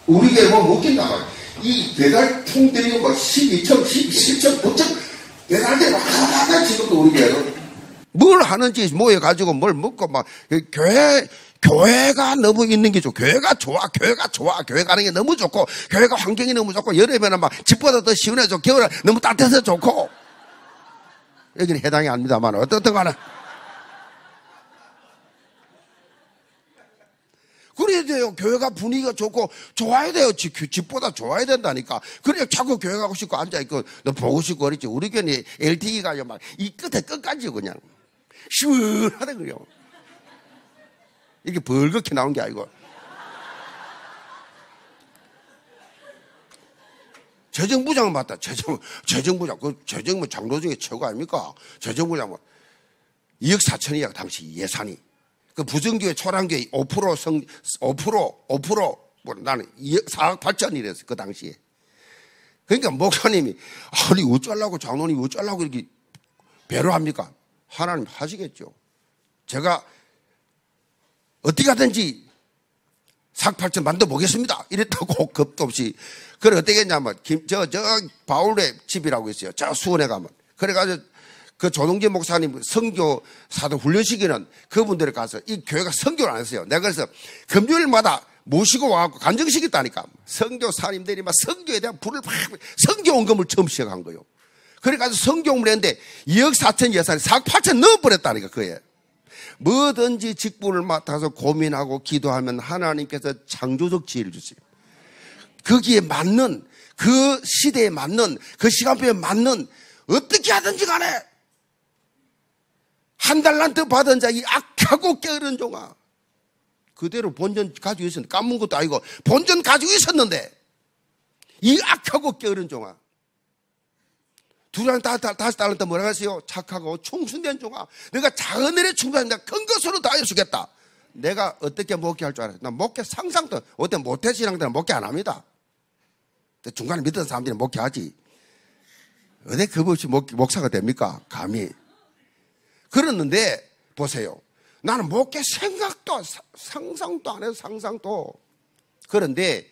우리 교회 뭐 먹긴다고. 이 배달통들이 뭐 12천, 17천, 5천 배달들 막 하다가 지금도 우리 교회는 뭘 하는지 모여가지고 뭘 먹고 막 교회가 너무 있는 게 좋고 교회가 좋아 교회 가는 게 너무 좋고 교회가 환경이 너무 좋고 여름에는 막 집보다 더 시원해져 겨울에 너무 따뜻해서 좋고 여기는 해당이 아닙니다만 어떻든 간에 그래야 돼요. 교회가 분위기가 좋고 좋아야 돼요. 집보다 좋아야 된다니까. 그래야 자꾸 교회 가고 싶고 앉아있고 너 보고 싶고 그랬지. 우리 교회는 LTE가 막 이 끝에 끝까지 그냥 시원하다고요. 이게 벌겋게 나온 게 아니고. 재정부장은 맞다. 재정부장. 그 재정부 장로 중에 최고 아닙니까? 재정부장은 2억 4천이야, 당시 예산이. 그 부정교회, 초랑교회 5%, 뭐 나는 4억 8천이랬어, 그 당시에. 그러니까 목사님이, 아니, 어쩌려고, 장로님이 어쩌려고 이렇게 배려합니까? 하나님 하시겠죠. 제가 어떻게 하든지 4억 8천 만들어 보겠습니다. 이랬다고 겁도 없이. 그래, 어떻게 했냐면, 저 바울의 집이라고 있어요. 저 수원에 가면. 그래가지고, 그 조동재 목사님 선교사도 훈련시키는 그분들에 가서 이 교회가 선교를 안 했어요. 내가 그래서 금요일마다 모시고 와갖고 간증시켰다니까. 선교사님들이 막 선교에 대한 불을 막 선교원금을 처음 시작한 거예요. 그래가지고 선교원금을 했는데 2억 4천 예산이 4억 8천 넣어버렸다니까 그에. 뭐든지 직분을 맡아서 고민하고 기도하면 하나님께서 창조적 지혜를 주세요. 거기에 맞는 그 시대에 맞는 그 시간표에 맞는 어떻게 하든지 간에 한 달란트 받은 자 이 악하고 게으른 종아 그대로 본전 가지고 있었는데 까문 것도 아니고 본전 가지고 있었는데 이 악하고 게으른 종아 다시 달란트 뭐라고 했어요? 착하고 충순된 종아 내가 작은 일에 충분한데 큰 것으로 다 해주겠다. 내가 어떻게 목회할 줄 알았어요. 나 목회 상상도, 어때 모태 신앙들은 목회 안 합니다. 중간에 믿던 사람들은 목회하지. 어디 그것이 목사가 됩니까? 감히. 그랬는데, 보세요. 나는 목회 생각도, 상상도 안 해요, 상상도. 그런데,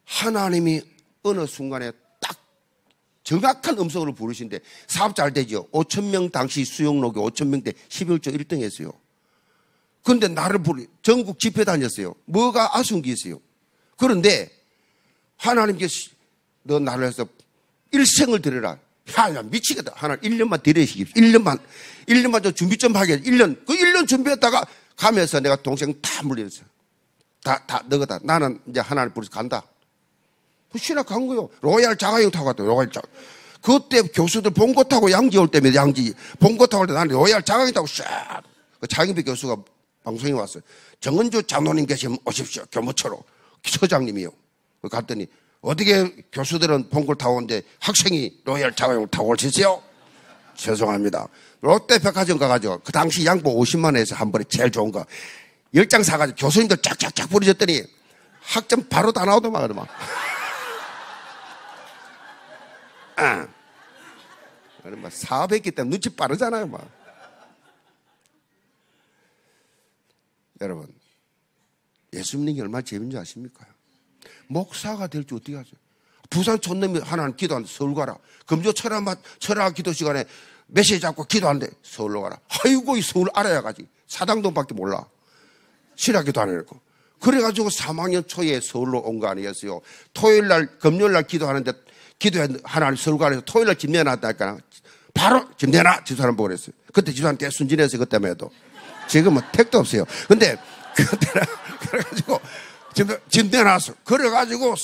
하나님이 어느 순간에 딱 정확한 음성으로 부르신데, 사업 잘 되죠? 5,000명 당시 수용록이 5,000명 때 11조 1등 했어요. 그런데 나를 전국 집회 다녔어요. 뭐가 아쉬운 게 있어요. 그런데, 하나님께서 너 나를 해서 일생을 드려라. 야, 미치겠다. 하나 1년만 드려시십시오. 1년만 좀 준비 좀 하게. 1년. 그 1년 준비했다가 가면서 내가 동생 다 물렸어. 너거다. 나는 이제 하나님 부르서 간다. 신학 간 거요. 로얄 자가용 타고 갔다. 로얄 자가. 그때 교수들 봉고 타고 양지 올 때면 양지. 봉고 타고 올 때 나는 로얄 자가용 타고 싹. 그 장인배 교수가 방송에 왔어요. 정은주 장로님 계시면 오십시오. 교무처로. 서장님이요. 갔더니 어떻게 교수들은 봉고를 타고 오는데 학생이 로얄 자가용을 타고 올 수 있어요? 죄송합니다. 롯데백화점 가가지고 그 당시 양보 50만 원에서 한 번에 제일 좋은 거 10장 사가지고 교수님들 쫙쫙쫙 부르셨더니 학점 바로 다 나오더만 그러면. 막 사업했기 때문에 눈치 빠르잖아요, 막. 여러분, 예수 믿는 게 얼마나 재밌는지 아십니까? 목사가 될 줄 어떻게 아세요? 부산 촌놈이 하나는 기도하는데 서울 가라. 금조 철학 기도 시간에 메시지 잡고 기도하는데 서울로 가라. 아이고, 이 서울 알아야 가지. 사당동밖에 몰라. 신학기도 안 해놓고. 그래가지고 3학년 초에 서울로 온 거 아니겠어요? 토요일 날, 금요일 날 기도하는데 하나님 서울 가서 토요일 날 집 내놨다니까. 바로 집 내놔! 집사람 보고 그랬어요. 그때 집사람 꽤 순진해서 그때만 해도. 지금은 택도 없어요. 근데 그때는 그래가지고 집 내놨어. 그래가지고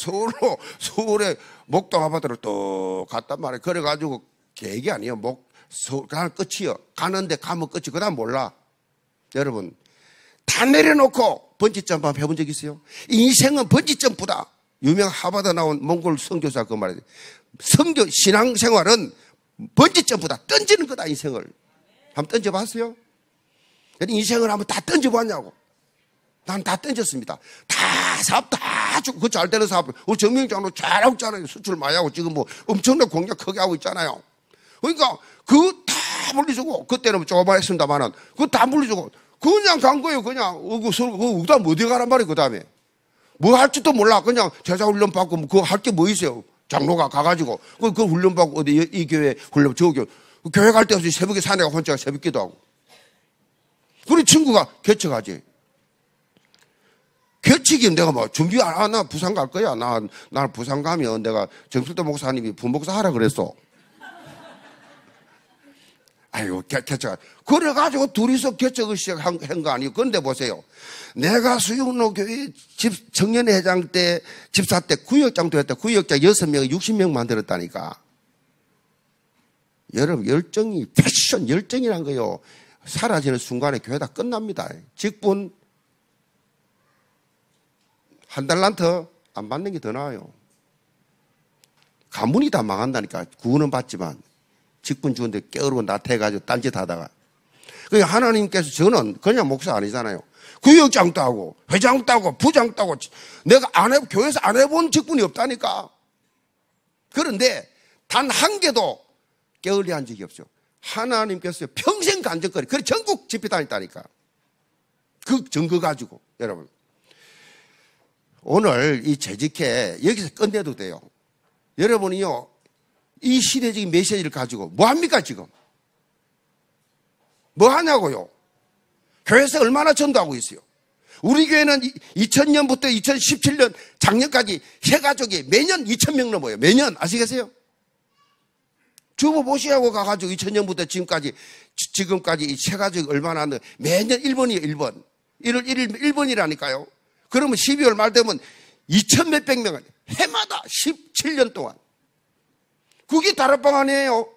서울에 목동 아파트로 또 갔단 말이에요. 그래가지고 계획이 아니에요. 서울 가는 끝이요. 가는데 가면 끝이. 그 다음 몰라. 여러분, 다 내려놓고 번지점프 한번 해본 적 있어요? 인생은 번지점프다. 유명 하버드 나온 몽골 선교사 그 말이에요. 신앙생활은 번지점프다. 던지는 거다, 인생을. 한번 던져봤어요? 인생을 한번 다 던져봤냐고. 난 다 던졌습니다. 다 사업 다 주고, 그 잘 되는 사업. 우리 정명 장로 잘하고 있잖아요. 수출 많이 하고 지금 뭐 엄청난 공략 크게 하고 있잖아요. 그러니까 그거 다 물리주고, 그때는 조금 했습니다만은 그거 다 물리주고, 그냥 간 거예요. 그냥. 그 다음 어디 가란 말이에요, 그 다음에. 뭐 할지도 몰라. 그냥 제자 훈련 받고, 그거 할 게 뭐 있어요. 장로가 가가지고, 그 훈련 받고, 어디 이 교회 훈련, 저 교회 갈 때 없이 새벽에 산에 가 혼자 새벽 기도하고. 그리고 친구가 개척하지. 개척이 내가 뭐 준비 나 부산 갈 거야. 나 부산 가면 내가 정필도 목사님이 부목사 하라 그랬어. 아이고, 개척. 그래가지고 둘이서 개척을 시작한 거 아니에요. 그런데 보세요. 내가 수영로 교회 청년회장 때, 집사 때 구역장도 했다. 구역장 6명, 60명 만들었다니까. 여러분, 패션 열정이란 거요. 사라지는 순간에 교회 다 끝납니다. 직분, 한 달란트 안 받는 게 더 나아요. 가문이 다 망한다니까. 구원은 받지만. 직분 주는데 깨어르고 나태해가지고 딴짓 하다가. 그러니까 하나님께서 저는 그냥 목사 아니잖아요. 구역장도 하고, 회장도 하고, 부장도 하고, 내가 교회에서 안 해본 직분이 없다니까. 그런데 단 한 개도 게을리 한 적이 없죠. 하나님께서 평생 간적거리. 그래, 전국 집회 다녔다니까. 그 증거 가지고, 여러분. 오늘 이 재직회 여기서 끝내도 돼요. 여러분이요, 이 시대적인 메시지를 가지고 뭐 합니까, 지금? 뭐 하냐고요? 교회에서 얼마나 전도하고 있어요? 우리 교회는 2000년부터 2017년 작년까지 해가족이 매년 2000명 넘어요. 매년. 아시겠어요? 주보 보시라고 가가지고 2000년부터 지금까지 이 세가족이 얼마나 하는데 매년 1번이에요, 1번. 1월 1일 1번이라니까요. 그러면 12월 말 되면 2000 몇백 명, 해마다 17년 동안. 그게 다락방 아니에요.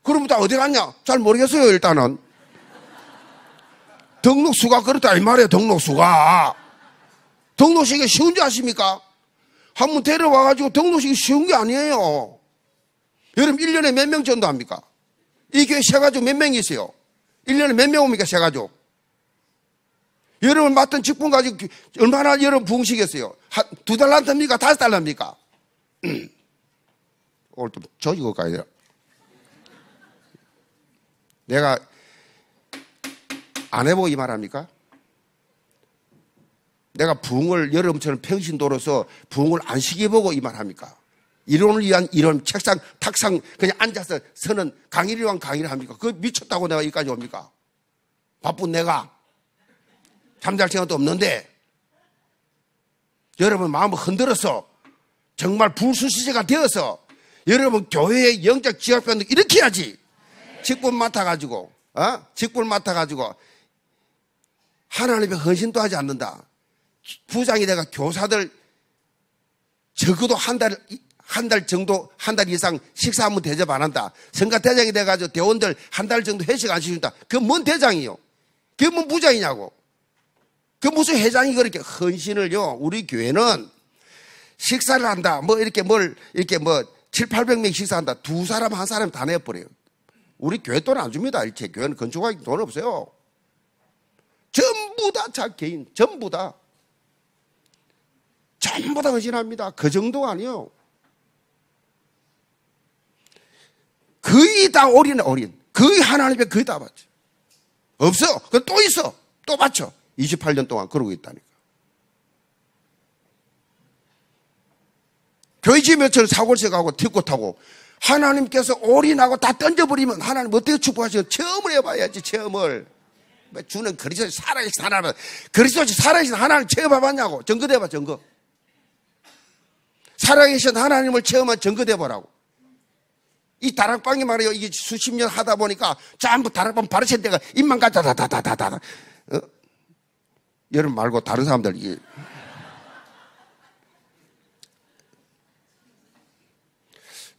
그러면 다 어디 갔냐? 잘 모르겠어요, 일단은. 등록수가 그렇다, 이 말이에요, 등록수가. 등록식이 쉬운 줄 아십니까? 한 번 데려와가지고 등록식이 쉬운 게 아니에요. 여러분, 1년에 몇 명 전도합니까? 이 교회 세가족 몇 명이 있어요? 1년에 몇 명 옵니까, 세가족? 여러분 맡은 직분 가지고 얼마나 여러분 부흥시겠어요? 2달란트입니까? 5달러입니까? 오늘 좀 조지고 가야 돼요. 내가 안 해보고 이 말합니까? 내가 부흥을 여러분처럼 평신도로서 부흥을 안 시켜보고 이 말합니까? 이론을 위한 이론, 책상, 탁상 그냥 앉아서 서는 강의를 위한 강의를 합니까? 그거 미쳤다고 내가 여기까지 옵니까? 바쁜 내가 잠잘 시간도 없는데 여러분 마음을 흔들어서 정말 불수시제가 되어서 여러분 교회의 영적 지각변도 이렇게 해야지. 직분 맡아가지고 직분 맡아가지고 하나님의 헌신도 하지 않는다. 부장이 내가 교사들 적어도 한 달 정도, 한 달 이상 식사 한번 대접 안 한다. 성가 대장이 돼가지고 대원들 한 달 정도 회식 안 시킨다. 그게 뭔 대장이요? 그게 뭔 부장이냐고. 그 무슨 회장이 그렇게 헌신을요. 우리 교회는 식사를 한다. 이렇게 7, 800명 식사한다. 두 사람, 한 사람 다 내버려요. 우리 교회 돈 안 줍니다. 일체 교회는 건축하기 돈 없어요. 전부 다 개인, 전부 다 헌신합니다. 그 정도가 아니에요. 거의 다 어린. 거의 하나님께 거의 다 받죠. 없어. 그럼 또 있어. 또 받죠. 28년 동안 그러고 있다니까. 교회 지으면 저는 사골세 가고 틱고 타고 하나님께서 올인하고 다 던져버리면 하나님 어떻게 축복하시고 체험을 해봐야지. 체험을. 주는 그리스도의 살아계신 하나님, 그리스도의 살아계신 하나님을 체험해봤냐고. 증거대봐. 증거. 살아계신 하나님을 체험한 증거대보라고. 이 다락방이 말이에요. 이게 수십 년 하다 보니까 전부 다락방 바르실 때가 입만 가다다다다다다. 여러분 말고 다른 사람들 이게.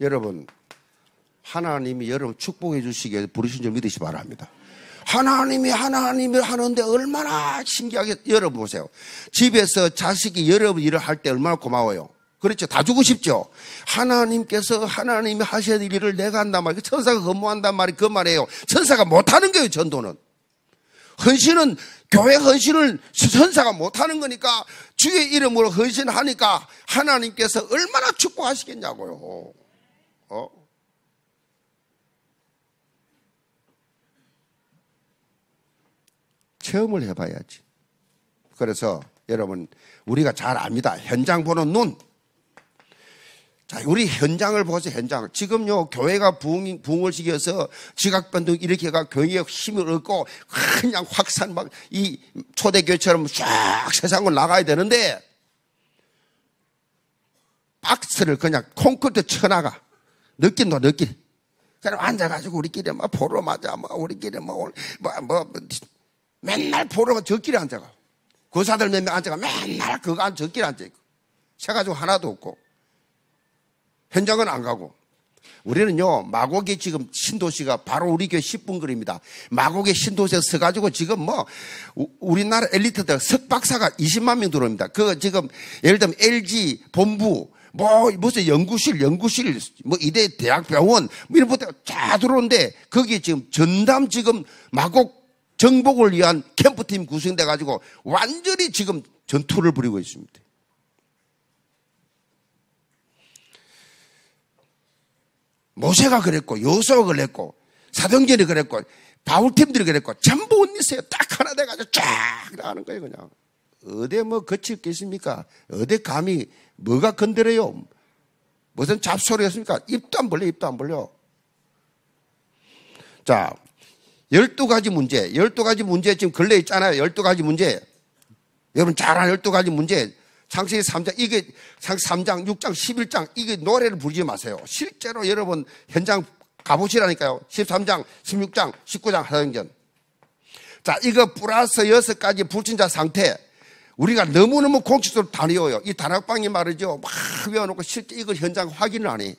여러분 하나님이 여러분 축복해 주시기 위해서 부르신 줄 믿으시 바랍니다. 하나님이 하는데 얼마나 신기하게. 여러분 보세요. 집에서 자식이 여러분 일을 할 때 얼마나 고마워요. 그렇죠. 다 주고 싶죠. 하나님께서 하나님이 하셔야 될 일을 내가 한단 말이에요. 천사가 근무한단 말이에요. 그 말이에요. 천사가 못하는 거예요. 전도는. 헌신은 교회 헌신을 천사가 못하는 거니까 주의 이름으로 헌신하니까 하나님께서 얼마나 축복하시겠냐고요. 체험을 해봐야지. 그래서 여러분 우리가 잘 압니다. 현장 보는 눈. 자, 우리 현장을 보세요. 현장을. 지금요 교회가 부흥을 시켜서 지각변동 이렇게 가 교회에 힘을 얻고 그냥 확산 막 이 초대교회처럼 쫙 세상을 나가야 되는데 박스를 그냥 콘크리트 쳐나가. 느낀. 그냥 앉아가지고 우리끼리 막 보러 맞아. 우리끼리 맨날 보러 저끼리 앉아가. 교사들 몇 명 앉아가 맨날 그거 저끼리 앉아있고. 세가지고 하나도 없고. 현장은 안 가고. 우리는요 마곡에 지금 신도시가 바로 우리 교회 10분 거리입니다. 마곡에 신도시에 서가지고 지금 우리나라 엘리트들 석박사가 20만 명 들어옵니다. 그 지금 예를 들면 LG 본부 무슨 연구실 이대 대학병원 이런 것들 다 들어오는데 거기 지금 전담 지금 마곡 정복을 위한 캠프팀 구성돼 가지고 완전히 지금 전투를 벌이고 있습니다. 모세가 그랬고 여호수아가 그랬고 사도행전이 그랬고 바울팀들이 그랬고 전부 온 있어요. 딱 하나 돼가지고 쫙 나가는 거예요. 그냥 어디 거칠 게 있습니까? 어디 감히 뭐가 건드려요? 무슨 잡소리였습니까? 입도 안 벌려. 자, 12가지 문제 지금 걸려 있잖아요. 12가지 문제. 여러분 잘 아는 12가지 문제. 창세기 3장, 이게 창세기 3장, 6장, 11장, 이게 노래를 부르지 마세요. 실제로 여러분 현장 가보시라니까요. 13장, 16장, 19장 사도행전. 자, 이거 플러스 6가지 불신자 상태. 우리가 너무너무 공식적으로 다 외워요. 이 다락방이 말이죠. 막 외워놓고 실제 이걸 현장 확인을 안 해.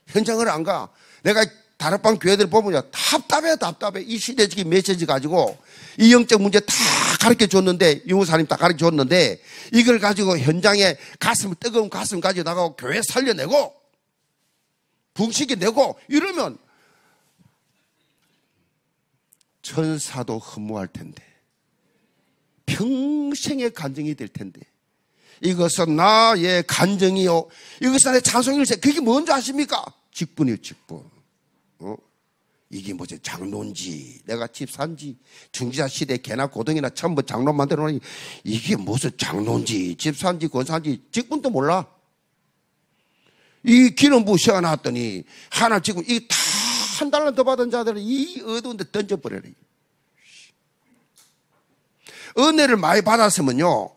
현장을 안 가. 내가 다락방 교회들 보면요. 답답해. 이 시대적인 메시지 가지고 이 영적 문제 다 가르쳐 줬는데, 유무사님 다 가르쳐 줬는데, 이걸 가지고 현장에 뜨거운 가슴 가지고 나가고 교회 살려내고, 붕시켜내고, 이러면 천사도 허무할 텐데, 평생의 간증이 될 텐데 이것은 나의 간증이요 이것은 나의 찬송일세. 그게 뭔지 아십니까? 직분이요 직분. 이게 무슨 장로인지 내가 집 산지 중지자 시대 개나 고등이나 전부 장로 만들어 놓으니 이게 무슨 장로인지 집 산지 권산지 직분도 몰라. 이 기름부 세워놨더니 하나 지금 이 다 한 달러 더 받은 자들은 이 어두운 데 던져버려라. 은혜를 많이 받았으면요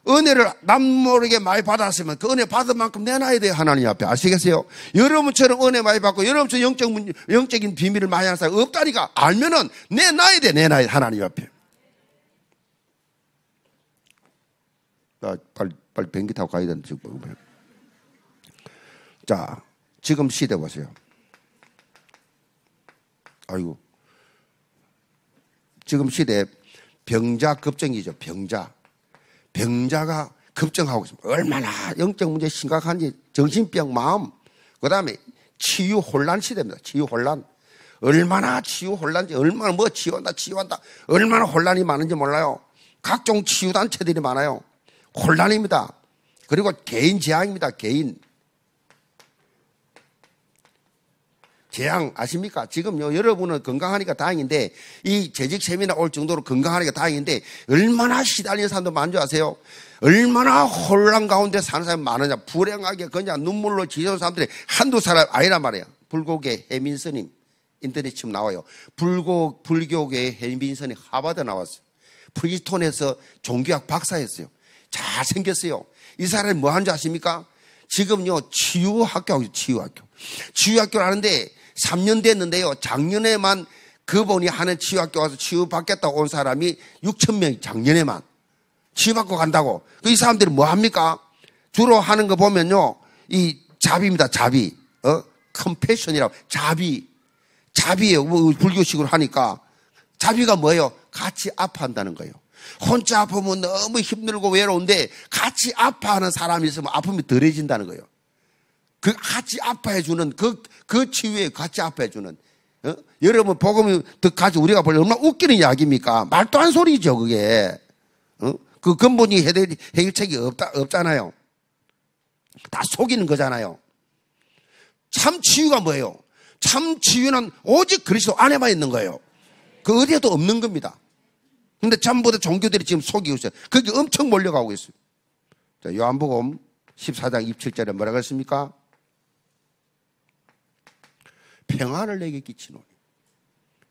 은혜를 남모르게 많이 받았으면 그 은혜 받은 만큼 내놔야 돼요. 하나님 앞에. 아시겠어요? 여러분처럼 은혜 많이 받고 여러분처럼 영적인 비밀을 많이 하는 사람 없다니까. 알면은 내놔야 돼. 내놔야 돼. 하나님 앞에. 빨리 비행기 타고 가야 되는데 지금. 자, 지금 시대 보세요. 아이고. 지금 시대 병자 급증이죠. 병자가 급증하고 있습니다. 얼마나 영적 문제 심각한지 정신병 마음 그 다음에 치유 혼란 시대입니다. 치유 혼란 얼마나 치유 혼란지 얼마나 뭐 치유한다 얼마나 혼란이 많은지 몰라요. 각종 치유 단체들이 많아요. 혼란입니다. 그리고 개인 재앙입니다. 개인 재앙 아십니까? 지금요 여러분은 건강하니까 다행인데 이 재직 세미나 올 정도로 건강하니까 다행인데 얼마나 시달리는 사람도 많은 줄 아세요? 얼마나 혼란 가운데 사는 사람이 많으냐. 불행하게 그냥 눈물로 지저는 사람들이 한두 사람 아니란 말이에요. 불교계 해민스님 인터넷 치면 나와요. 불교계 해민스님 하버드 나왔어요. 프리스톤에서 종교학 박사였어요. 잘생겼어요. 이 사람이 뭐 하는 줄 아십니까? 지금요 치유학교 하고 있어요. 치유학교를 하는데 3년 됐는데요. 작년에만 그분이 하는 치유학교 와서 치유받겠다고 온 사람이 6,000명이 작년에만 치유받고 간다고. 이 사람들이 뭐 합니까? 주로 하는 거 보면요. 이 자비입니다. 자비. 컴패션이라고. 자비예요. 뭐 불교식으로 하니까. 자비가 뭐예요? 같이 아파한다는 거예요. 혼자 아프면 너무 힘들고 외로운데 같이 아파하는 사람이 있으면 아픔이 덜해진다는 거예요. 그 같이 아파해주는 그 치유에 같이 아파해주는. 여러분 복음이 듣가지 우리가 보려 얼마나 웃기는 이야기입니까? 말도 안 소리죠 그게. 그 근본이 해결책이 없잖아요. 다 속이는 거잖아요. 참 치유가 뭐예요? 참 치유는 오직 그리스도 안에만 있는 거예요. 그 어디에도 없는 겁니다. 근데 전부 다 종교들이 지금 속이고 있어요. 그게 엄청 몰려가고 있어요. 자, 요한복음 14장 27절에 뭐라고 했습니까? 평안을 내게 끼치노니.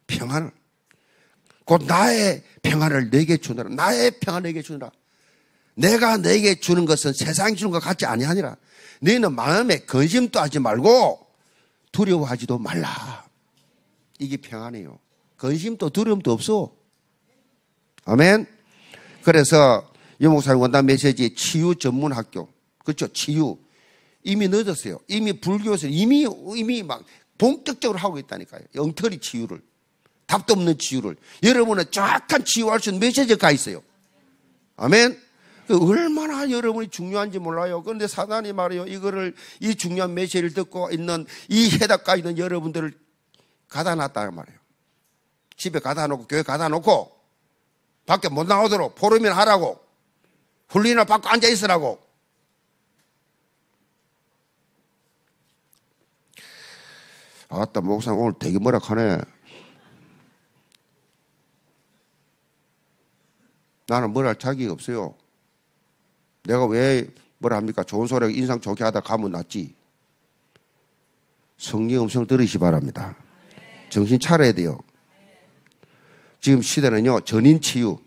평안을. 곧 나의 평안을 내게 주느라. 나의 평안을 내게 주느라. 내가 내게 주는 것은 세상이 주는 것 같지 아니하니라. 너희는 마음에 근심도 하지 말고 두려워하지도 말라. 이게 평안이에요. 근심도 두려움도 없어. 아멘. 그래서 유목사님 원단 메시지 치유 전문 학교. 그렇죠. 치유. 이미 늦었어요. 이미 불교에서 이미 막 본격적으로 하고 있다니까요. 엉터리 치유를. 답도 없는 치유를. 여러분은 정확한 치유할 수 있는 메시지가 가 있어요. 아멘. 얼마나 여러분이 중요한지 몰라요. 그런데 사단이 말이에요. 이 중요한 메시지를 듣고 있는 이 해답가 있는 여러분들을 가다 놨다는 말이에요. 집에 가다 놓고 교회 가다 놓고 밖에 못 나오도록 포럼이나 하라고. 훈련이나 받고 앉아 있으라고. 아따 목사님 오늘 되게 뭐락하네. 나는 뭘 할 자격이 없어요. 내가 왜 뭐라 합니까? 좋은 소리 인상 좋게 하다 가면 낫지. 성령 음성을 들으시 바랍니다. 정신 차려야 돼요. 지금 시대는요, 전인치유.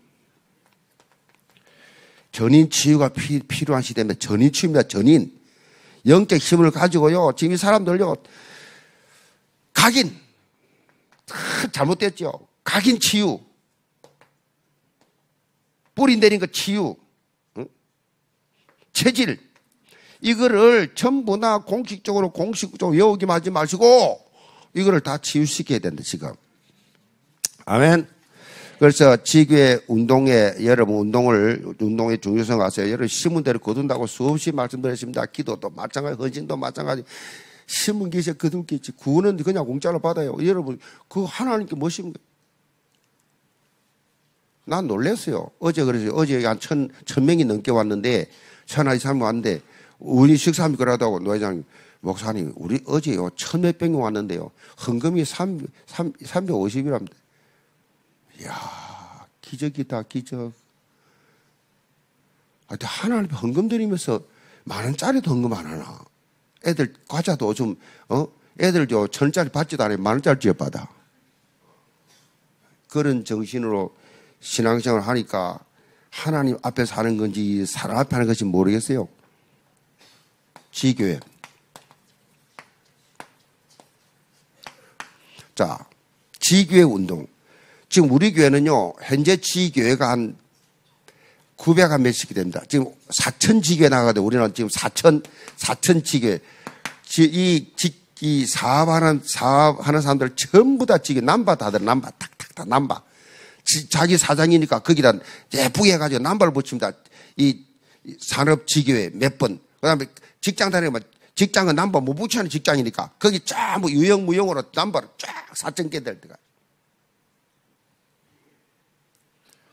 전인치유가 필요한 시대입니다. 전인치유입니다. 전인. 영적 힘을 가지고요, 지금 이 사람들요, 각인. 잘못됐죠. 각인 치유. 뿌리 내린 거 치유. 체질. 이거를 전부 다 공식적으로 외우기만 하지 마시고, 이거를 다 치유시켜야 된다, 지금. 아멘. 그래서 지교회 운동에, 여러분 운동의 중요성 아세요? 여러분 신문대로 거둔다고 수없이 말씀드렸습니다. 기도도 마찬가지, 헌신도 마찬가지. 신문 기세 거둔겠지. 구원은 그냥 공짜로 받아요. 여러분, 그 하나님께 뭐십니까? 난 놀랐어요. 어제 그래서 어제 한 1,000명이 넘게 왔는데, 1,023명 왔는데, 우리 식사하면 그러다고 노회장님, 목사님, 우리 어제요, 1,000몇 병이 왔는데요. 헌금이 350이랍니다. 이야, 기적이다, 기적. 하나님 헌금 드리면서 10,000원짜리도 헌금 안 하나. 애들 과자도 좀, 애들 1,000원짜리 받지도 않아요. 10,000원짜리 지어받아. 그런 정신으로 신앙생활을 하니까 하나님 앞에서 하는 건지 사람 앞에 하는 건지 모르겠어요. 지교회. 자, 지교회 운동. 지금 우리 교회는요, 현재 지교회가 한 900한 몇씩이 됩니다. 지금 4,000 지교회 나가거든요. 우리는 지금 4,000 지교회. 이 사업하는 사람들 전부 다 지교회, 남바 다들 남바, 탁탁탁 남바. 자기 사장이니까 거기다 예쁘게 해가지고 남바를 붙입니다. 이 산업 지교회 몇 번. 그 다음에 직장 다니면 직장은 남바 못 붙이는 직장이니까 거기 쫙 뭐 유형무형으로 남바를 쫙 4,000개 될 때가.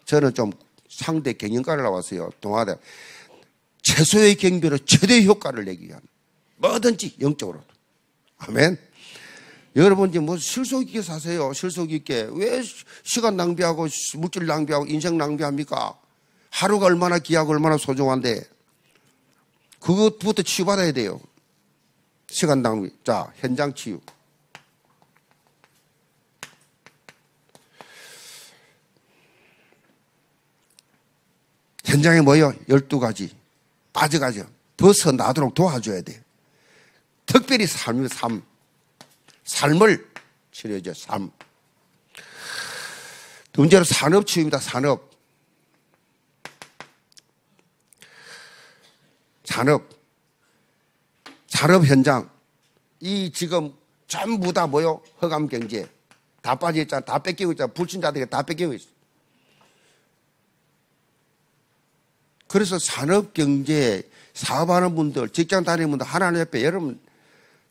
저는 좀 상대 경영과를 나왔어요. 동아대. 최소의 경비로 최대 효과를 내기 위한 뭐든지 영적으로. 아멘. 여러분 이제 뭐 실속 있게 사세요. 실속 있게. 왜 시간 낭비하고 물질 낭비하고 인생 낭비합니까? 하루가 얼마나 귀하고 얼마나 소중한데 그것부터 치유받아야 돼요. 시간 낭비. 자, 현장 치유. 현장에 뭐요? 12가지. 빠져가죠. 벗어나도록 도와줘야 돼. 특별히 삶을 치료해줘, 삶. 두 번째로 산업치유입니다, 산업. 산업 현장. 이 지금 전부 다 뭐요? 허감 경제. 다 빠져있잖아. 다 뺏기고 있잖아. 불신자들이 다 뺏기고 있어. 그래서 산업 경제 사업하는 분들, 직장 다니는 분들 하나님 옆에 여러분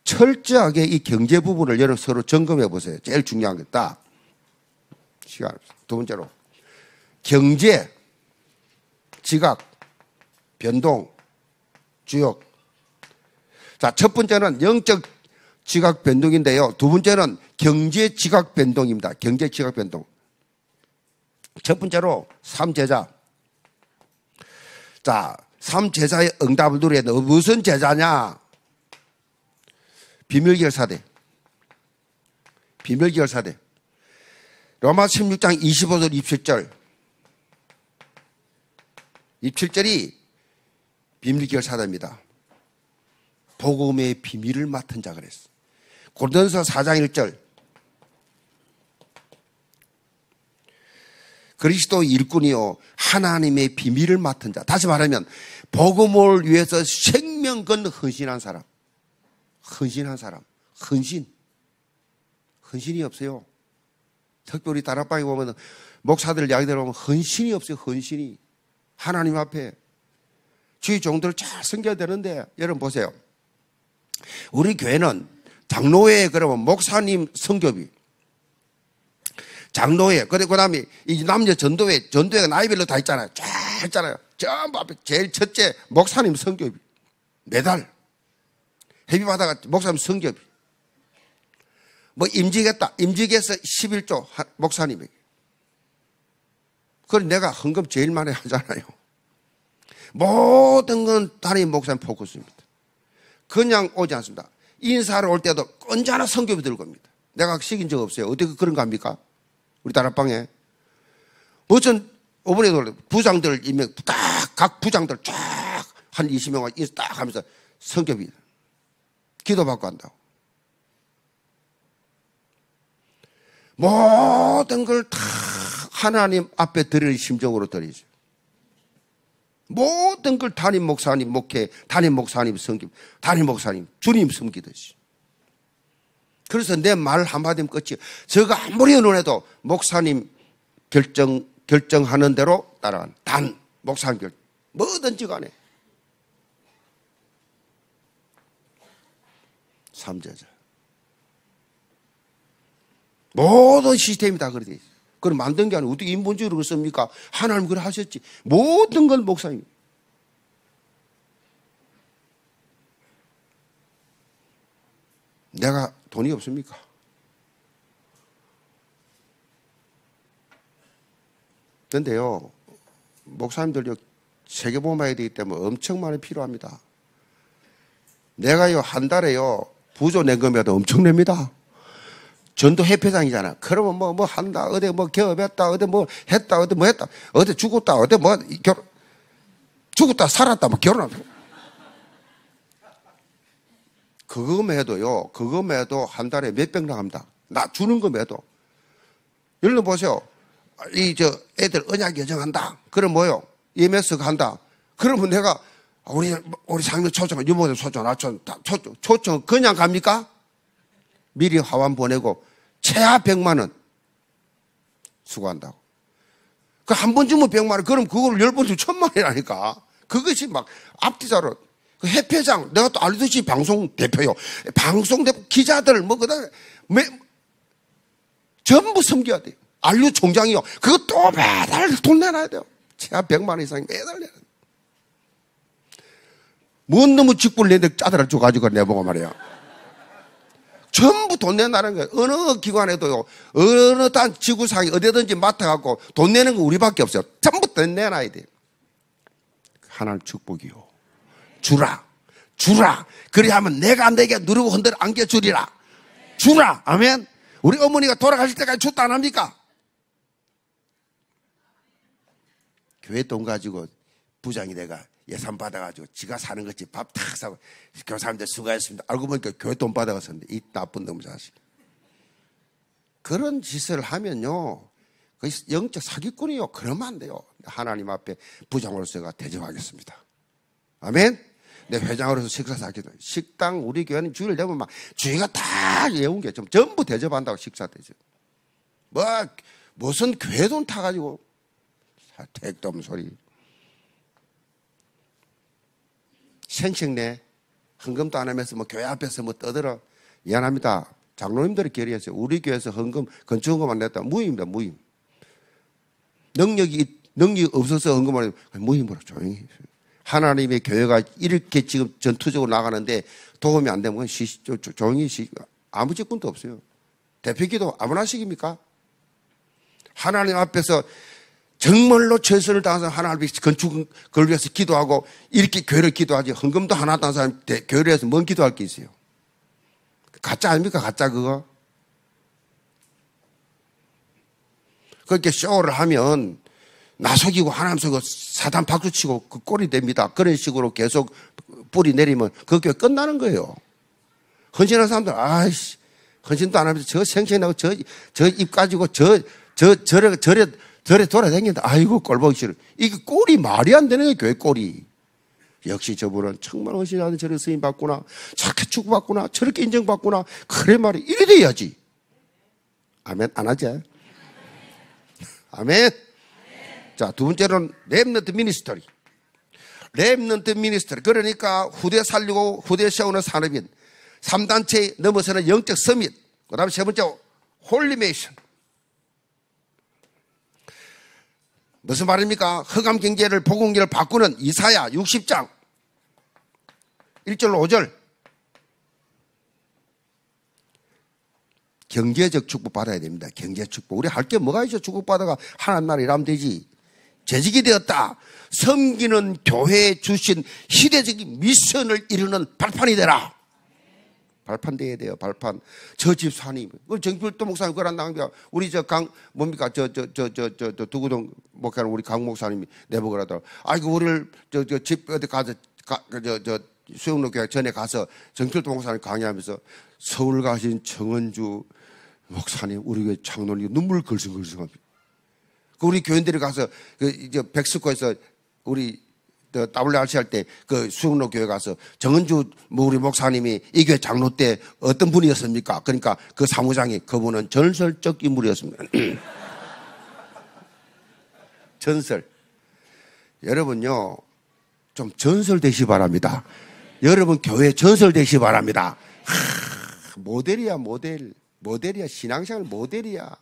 철저하게 이 경제 부분을 여러분 서로 점검해 보세요. 제일 중요한 게 딱. 시간. 두 번째로 경제, 지각, 변동, 주역. 자, 첫 번째는 영적 지각 변동인데요. 두 번째는 경제 지각 변동입니다. 경제 지각 변동. 첫 번째로 삼제자. 자, 삼제자의 응답을 누려야 돼. 무슨 제자냐? 비밀결사대. 비밀결사대. 로마 16장 25절 27절. 27절이 비밀결사대입니다. 복음의 비밀을 맡은 자 그랬어. 고린도서 4장 1절. 그리스도 일꾼이요 하나님의 비밀을 맡은 자. 다시 말하면 복음을 위해서 생명 건 헌신한 사람. 헌신한 사람. 헌신이 없어요. 특별히 다락방에 보면 목사들 이야기 들어보면 헌신이 없어요. 헌신이. 하나님 앞에 주의 종들을 잘 섬겨야 되는데 여러분 보세요. 우리 교회는 장로회 그러면 목사님 성교비, 장로회, 그 다음에 이 남녀 전도회가 나이별로 다 있잖아요. 쫙 있잖아요. 전부 앞에 제일 첫째 목사님 성교비. 매달 회비받아가 목사님 성교비. 뭐 임직했다. 임직해서 11조 목사님에게. 그걸 내가 헌금 제일 많이 하잖아요. 모든 건 단임 목사님 포커스입니다. 그냥 오지 않습니다. 인사를 올 때도 언제나 성교비 들고 옵니다. 내가 시킨 적 없어요. 어떻게 그런 거 합니까? 우리 다락방에. 무슨, 오번에도 부장들, 각 부장들 쫙 한 20명 인사 딱 하면서 성교비 기도받고 한다고. 모든 걸 다 하나님 앞에 드릴 심정으로 드리죠. 모든 걸 담임 목사님 목회, 담임 목사님 섬김, 담임 목사님 주님 섬기듯이. 그래서 내 말 한마디면 끝이. 제가 아무리 의논해도 목사님 결정하는 대로 따라가는 단 목사님 결정. 뭐든지 간에 삼제자. 모든 시스템이 다 그렇게 돼 있어요. 그걸 만든 게 아니고 어떻게 인본주의로 씁니까? 하나님 그래 하셨지. 모든 건 목사님. 내가 돈이 없습니까? 그런데요, 목사님들요, 세계보험해야 되기 때문에 엄청 많이 필요합니다. 내가요, 한 달에요, 부조 낸 금액도 엄청 냅니다. 전도 회폐장이잖아. 그러면 뭐 한다, 어디 뭐 개업했다, 어디 뭐 했다, 어디 뭐 했다, 어디 죽었다, 어디 뭐 죽었다, 살았다, 뭐 결혼한다. 그거 매도 한 달에 몇백 나갑니다. 나 주는 거 매도. 여러분 보세요. 애들 언약 여정한다. 그럼 뭐요? EMS 간다. 그러면 내가 우리 상명 초청, 유모들 초청, 초청 그냥 갑니까? 미리 화환 보내고 최하 100만 원 수고한다고. 그 한 번 주면 100만 원. 그럼 그걸 10번 주면 1000만 원이라니까. 그것이 막 앞뒤자로. 그 해패장, 내가 또 알듯이 방송 대표요. 방송 대표, 기자들, 그다음에 전부 섬겨야 돼요. 알류 총장이요. 그거 또 매달 돈 내놔야 돼요. 최하 100만 원 이상 매달 내놔야 돼요. 뭔 놈의 직불 내는데 짜들어 줘가지고 내보고 말이야. 전부 돈 내놔는 거예요. 어느 기관에도요. 어느 단 지구상에 어디든지 맡아갖고 돈 내는 거 우리밖에 없어요. 전부 돈 내놔야 돼요. 하나님 축복이요. 주라. 그리하면 내가 내게 누르고 흔들어 안겨주리라. 주라. 아멘. 우리 어머니가 돌아가실 때까지 줬다 안 합니까? 교회 돈 가지고 부장이 내가 예산 받아가지고 지가 사는 거지 밥 탁 사고 교사님들 수고하셨습니다. 알고 보니까 교회 돈 받아갔었는데 이 나쁜 놈 자식. 그런 짓을 하면요. 그 영적 사기꾼이요. 그러면 안 돼요. 하나님 앞에 부장으로서가 대접하겠습니다. 아멘. 내 회장으로서 식사 사기도. 식당 우리 교회는 주일 되면 막 주의가 다 예운 게 좀 전부 대접한다고 식사 대접. 무슨 교회 돈 타가지고 택도 없는 소리. 생색내 헌금도 안 하면서 교회 앞에서 떠들어. 미안합니다. 장로님들이 결의했어요. 우리 교회에서 헌금 건축헌금 안 냈다. 무임입니다. 무임. 능력이 없어서 헌금을 무임으로 조용히 해요. 하나님의 교회가 이렇게 지금 전투적으로 나가는데 도움이 안 되면 조용히 아무 직분도 없어요. 대표기도 아무나 하시깁니까? 하나님 앞에서 정말로 최선을 다해서 하나님 건축을 위해서 기도하고 이렇게 교회를 기도하지 헌금도 하나도 안 사람 교회를 위해서 뭔 기도할 게 있어요? 가짜 아닙니까? 가짜 그거? 그렇게 쇼를 하면 나 속이고 하나님 속이고 사단 박수치고 그 꼴이 됩니다. 그런 식으로 계속 뿌리 내리면 그 교회 끝나는 거예요. 헌신하는 사람들 아이씨 헌신도 안 하면서 저 생생하고 저 입 가지고 저래 돌아다닌다. 아이고 꼴보기 싫어. 이게 꼴이 말이 안 되는 거예요. 교회 꼴이. 역시 저분은 정말 헌신하는 저렇게 쓰임 받구나. 착해 축복받구나. 저렇게 인정받구나. 그래 말이 이래 돼야지. 아멘 안 하지? 아멘. 자, 두 번째로는 렘넌트 미니스터리. 렘넌트 미니스터리. 그러니까 후대 살리고 후대 세우는 산업인. 3단체 넘어서는 영적 서밋. 그 다음에 세 번째 홀리메이션. 무슨 말입니까? 흑암 경제를 복음경제를 바꾸는 이사야 60장 1절 5절. 경제적 축복 받아야 됩니다. 경제 축복. 우리 할 게 뭐가 있어? 축복 받아가 하나님 나라 일하면 되지. 재직이 되었다. 섬기는 교회에 주신 시대적인 미션을 이루는 발판이 되라. 발판 돼야 돼요. 발판. 저 집사님. 그 정필도 목사님 그런 낭비야. 우리 뭡니까? 두구동 목사님 우리 강 목사님이 내보고 그러더라고. 아이고 우리를 집 어디 가서 수영로교회 전에 가서 정필도 목사님 강의하면서 서울 가신 정은주 목사님 우리 교회 장로님 눈물 걸성걸성합니다. 그 우리 교인들이 가서 백스코에서 우리 WRC 할 때 그 수영로 교회 가서 정은주 우리 목사님이 이 교회 장로 때 어떤 분이었습니까? 그러니까 그 사무장이 그분은 전설적 인물이었습니다. 전설. 여러분요 좀 전설 되시 바랍니다. 여러분 교회 전설 되시 바랍니다. 모델이야 모델이야 신앙생활 모델이야.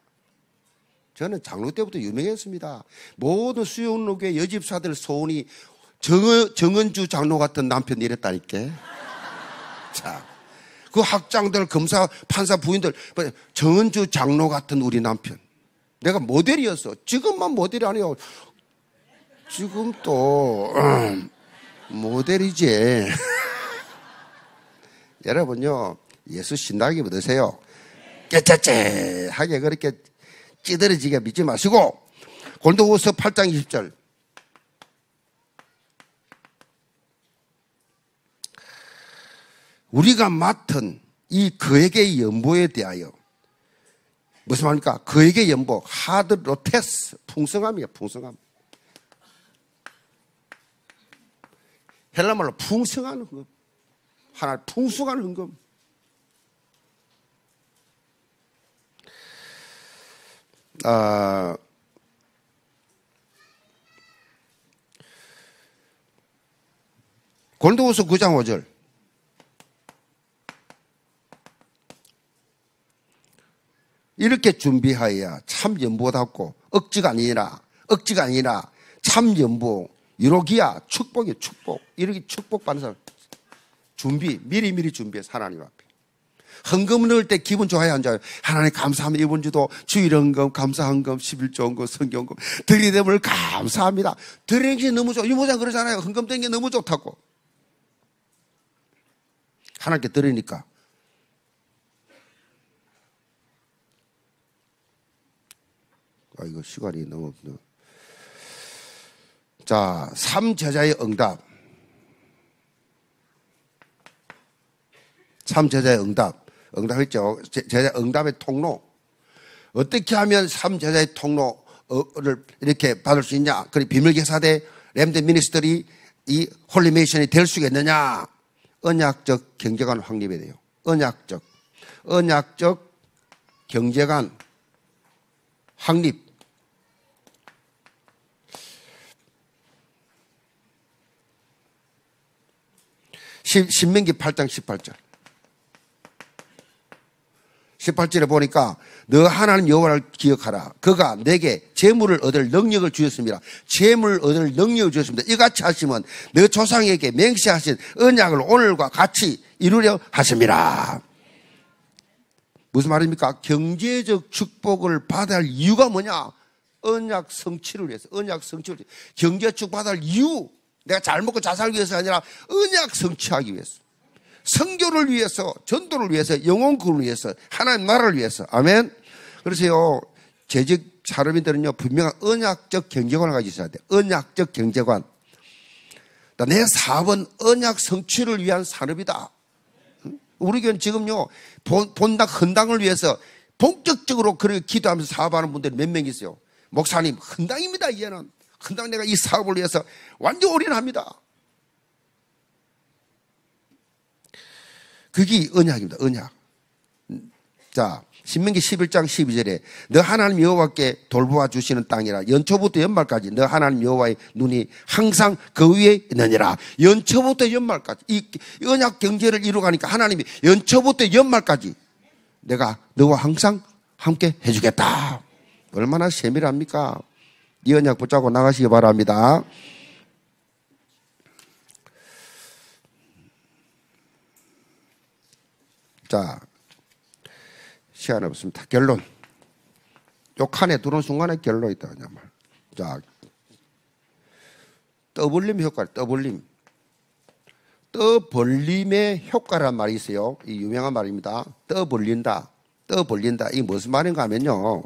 저는 장로 때부터 유명했습니다. 모든 수영록의 여집사들 소원이 정은주 장로 같은 남편 이랬다니까. 자, 그 학장들, 검사, 판사 부인들, 정은주 장로 같은 우리 남편. 내가 모델이었어. 지금만 모델이 아니에요. 지금 또 모델이지. 여러분요, 예수 신나게 믿으세요. 깨짜짜하게 그렇게 찌들어지게 믿지 마시고, 고린도후서 8장 20절. 우리가 맡은 이 그에게 연보에 대하여, 무슨 말입니까? 그에게 연보, 하드로테스, 풍성함이에요, 풍성함. 헬라말로 풍성한 헌금. 하나 풍성한 헌금. 고린도후서 9장 5절. 이렇게 준비하여야 참 연보답고 억지가 아니라 참 연보, 유로기야, 축복이에요, 축복. 이렇게 축복받는 사람. 미리 준비해서 하나님 앞에. 헌금 넣을 때 기분 좋아야 안 좋아요? 하나님 감사합니다. 이번 주도 주일 헌금, 감사 헌금, 11조 헌금, 성경 헌금, 드리됨을 감사합니다. 드리는 게 너무 좋아. 유모장 그러잖아요. 헌금 드리는 게 너무 좋다고. 하나님께 드리니까. 이거 시간이 너무. 자, 3제자의 응답. 3제자의 응답. 응답했죠. 제자 응답의 통로. 어떻게 하면 3제자의 통로를 이렇게 받을 수 있냐? 그리고 비밀개사대 램드 미니스터리 이 홀리메이션이 될 수 있느냐? 언약적 경제관 확립이 돼요. 언약적 경제관 확립. 신명기 8장 18절. 18절에 보니까 너 하나님 여호와를 기억하라. 그가 내게 재물을 얻을 능력을 주셨습니다. 재물을 얻을 능력을 주셨습니다. 이같이 하시면 너 조상에게 맹세하신 언약을 오늘과 같이 이루려 하십니다. 무슨 말입니까? 경제적 축복을 받아야 할 이유가 뭐냐? 언약 성취를 위해서. 경제 축복 받아야 할 이유. 내가 잘 먹고 잘 살기 위해서 아니라 언약 성취하기 위해서. 선교를 위해서, 전도를 위해서, 영혼 구원을 위해서, 하나님 나라를 위해서. 아멘. 그래서요, 재직 사람들은요, 분명한 언약적 경제관을 가지고 있어야 돼. 언약적 경제관. 내 사업은 언약 성취를 위한 산업이다. 우리 교회는 지금요, 본당, 헌당을 위해서 본격적으로 그렇게 기도하면서 사업하는 분들이 몇 명 있어요. 목사님, 헌당입니다, 이제는. 헌당 내가 이 사업을 위해서 완전 올인합니다. 그게 언약입니다. 언약. 자, 신명기 11장 12절에 너 하나님 여호와께 돌보아 주시는 땅이라 연초부터 연말까지 너 하나님 여호와의 눈이 항상 그 위에 있느니라. 연초부터 연말까지 이 언약 경제를 이루가니까 하나님이 연초부터 연말까지 내가 너와 항상 함께 해주겠다. 얼마나 세밀합니까? 이 언약 붙잡고 나가시기 바랍니다. 자, 시간 없습니다. 결론. 요 칸에 들어온 순간에 결론이 있다. 자, 떠벌림 효과, 떠벌림. 떠벌림의 효과란 말이 있어요. 이 유명한 말입니다. 떠벌린다. 이게 무슨 말인가 하면요.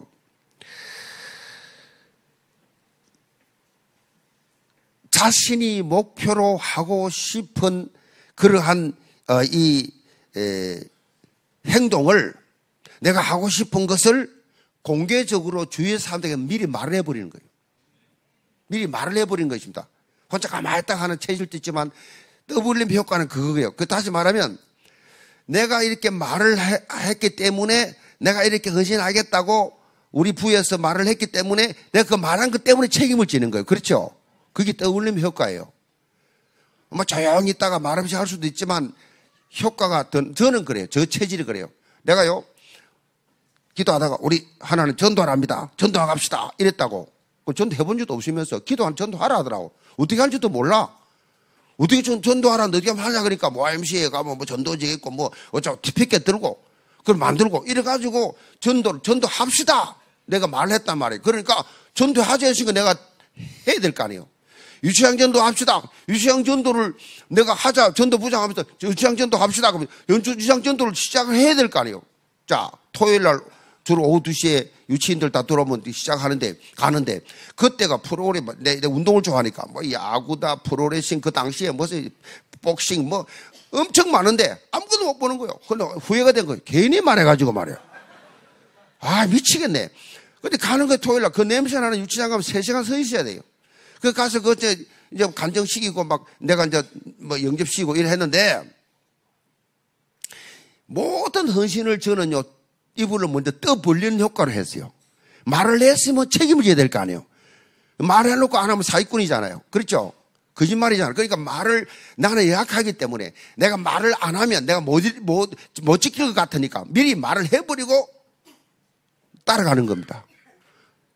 자신이 목표로 하고 싶은 그러한 행동을 내가 하고 싶은 것을 공개적으로 주위의 사람들에게 미리 말을 해버리는 거예요. 미리 말을 해버리는 것입니다. 혼자 가만히 있다가 하는 체질도 있지만 떠벌림 효과는 그거예요. 다시 말하면 내가 이렇게 말을 했기 때문에 내가 이렇게 헌신하겠다고 우리 부에서 말을 했기 때문에 내가 그 말한 것 때문에 책임을 지는 거예요. 그렇죠? 그게 떠올림 효과예요. 뭐 조용히 있다가 말 없이 할 수도 있지만 효과가 저는 그래요. 저 체질이 그래요. 내가요 기도하다가 우리 하나는 전도하랍니다. 전도합시다. 이랬다고. 전도해본 적도 없으면서 전도하라 하더라고. 어떻게 하는지도 몰라. 어떻게 전도하라는데 어떻게 하냐 그러니까 뭐 YMCA에 가면 뭐 전도지 있고 뭐 어쩌고 티켓 들고 그걸 만들고 이래가지고 전도합시다. 내가 말했단 말이에요. 그러니까 전도하자 했으니까 내가 해야 될 거 아니에요. 유치장 전도 합시다. 유치장 전도를 내가 하자. 전도 부장하면서 유치장 전도 합시다. 그러면 유치장 전도를 시작을 해야 될 거 아니에요. 자, 토요일 날 주로 오후 2시에 유치인들 다 들어오면 가는데 그때가 프로그램, 내 운동을 좋아하니까 뭐 야구다, 프로레슬링 그 당시에 무슨 복싱 뭐 엄청 많은데 아무것도 못 보는 거예요. 근데 후회가 된 거예요. 괜히 말해가지고 말이에요. 아, 미치겠네. 근데 가는 거예요, 토요일 날. 그 냄새 나는 유치장 가면 3시간 서 있어야 돼요. 그 가서 이제 간정시키고 막 내가 이제 뭐 영접시키고 이래 했는데 모든 헌신을 저는요, 이불을 먼저 떠벌리는 효과를 했어요. 말을 했으면 책임을 져야 될 거 아니에요. 말을 해놓고 안 하면 사기꾼이잖아요. 그렇죠? 거짓말이잖아요. 그러니까 나는 약하기 때문에 내가 말을 안 하면 내가 못 지킬 것 같으니까 미리 말을 해버리고 따라가는 겁니다.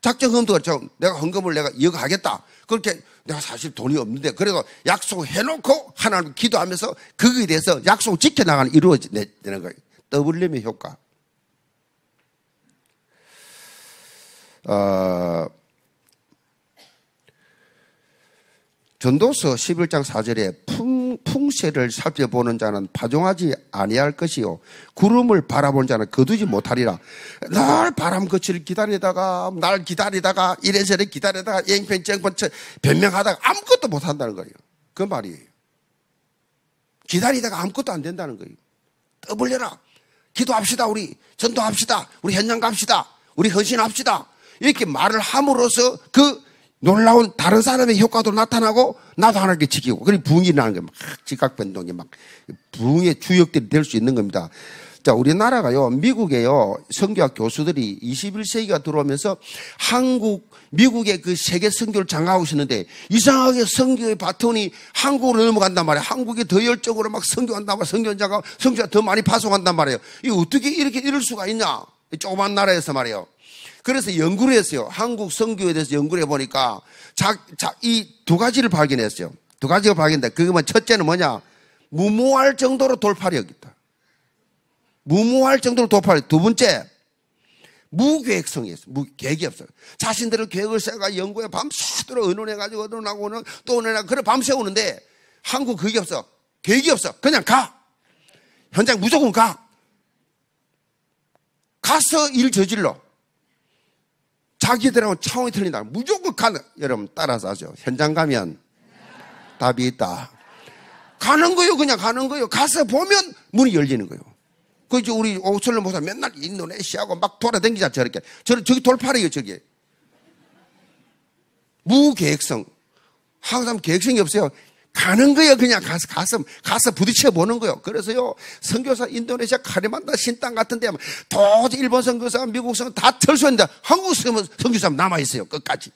작정 헌금도 그렇죠. 내가 헌금을 내가 이어가겠다. 그렇게 내가 사실 돈이 없는데 그래도 약속해놓고 하나님 기도하면서 거기에 대해서 약속 지켜나가는 이루어지는 거예요. 떠벌림의 효과. 전도서 11장 4절에 풍세를 살펴보는 자는 파종하지 아니할 것이요 구름을 바라보는 자는 거두지 못하리라. 날 바람 거치를 기다리다가 이래저래 기다리다가 앵편정권 변명하다가 아무것도 못한다는 거예요. 그 말이에요. 기다리다가 아무것도 안 된다는 거예요. 떠벌려라. 기도합시다. 우리 전도합시다. 우리 현장 갑시다. 우리 헌신합시다. 이렇게 말을 함으로써 그 놀라운 다른 사람의 효과도 나타나고 나도 하나님께 지키고 그리고 부흥이 나는 거예요. 막 지각변동이 막 부흥의 주역들이 될 수 있는 겁니다. 자, 우리나라가요, 미국에요, 선교학 교수들이 21세기가 들어오면서 미국의 그 세계 선교를 장악하고 있었는데 이상하게 선교의 바톤이 한국으로 넘어간단 말이에요. 한국이 더 열정으로 막 선교한단 말이에요. 선교자가 더 많이 파송한단 말이에요. 이거 어떻게 이렇게 이럴 수가 있냐? 조그만 나라에서 말이에요. 그래서 연구를 했어요. 한국 선교에 대해서 연구를 해보니까 이 두 가지를 발견했어요. 두 가지가 발견됐다. 그거만 첫째는 뭐냐? 무모할 정도로 돌파력이다. 무모할 정도로 돌파력. 두 번째, 무계획성이 있어요. 계획이 없어요. 자신들은 계획을 세가 연구에 밤새도록 의논해가지고 의논하고 또 의논하고 그래 밤새우는데 한국 그게 없어. 계획이 없어. 그냥 가. 현장 무조건 가. 가서 일 저질러. 자기들하고 차원이 틀린다. 무조건 가는. 여러분 따라서 하죠. 현장 가면 답이 있다. 가는 거요. 그냥 가는 거요. 가서 보면 문이 열리는 거요. 그 우리 오슬로 목사 맨날 인도네시아하고 막 돌아다니자 저렇게. 저기 돌파래요 저기. 무계획성. 항상 계획성이 없어요. 가는 거예요. 그냥 가서 부딪혀 보는 거예요. 그래서요, 선교사 인도네시아 카리만다 신땅 같은 데 도저히 일본 선교사, 미국 선교사 다 철수했는데 한국 선교사 남아있어요. 끝까지.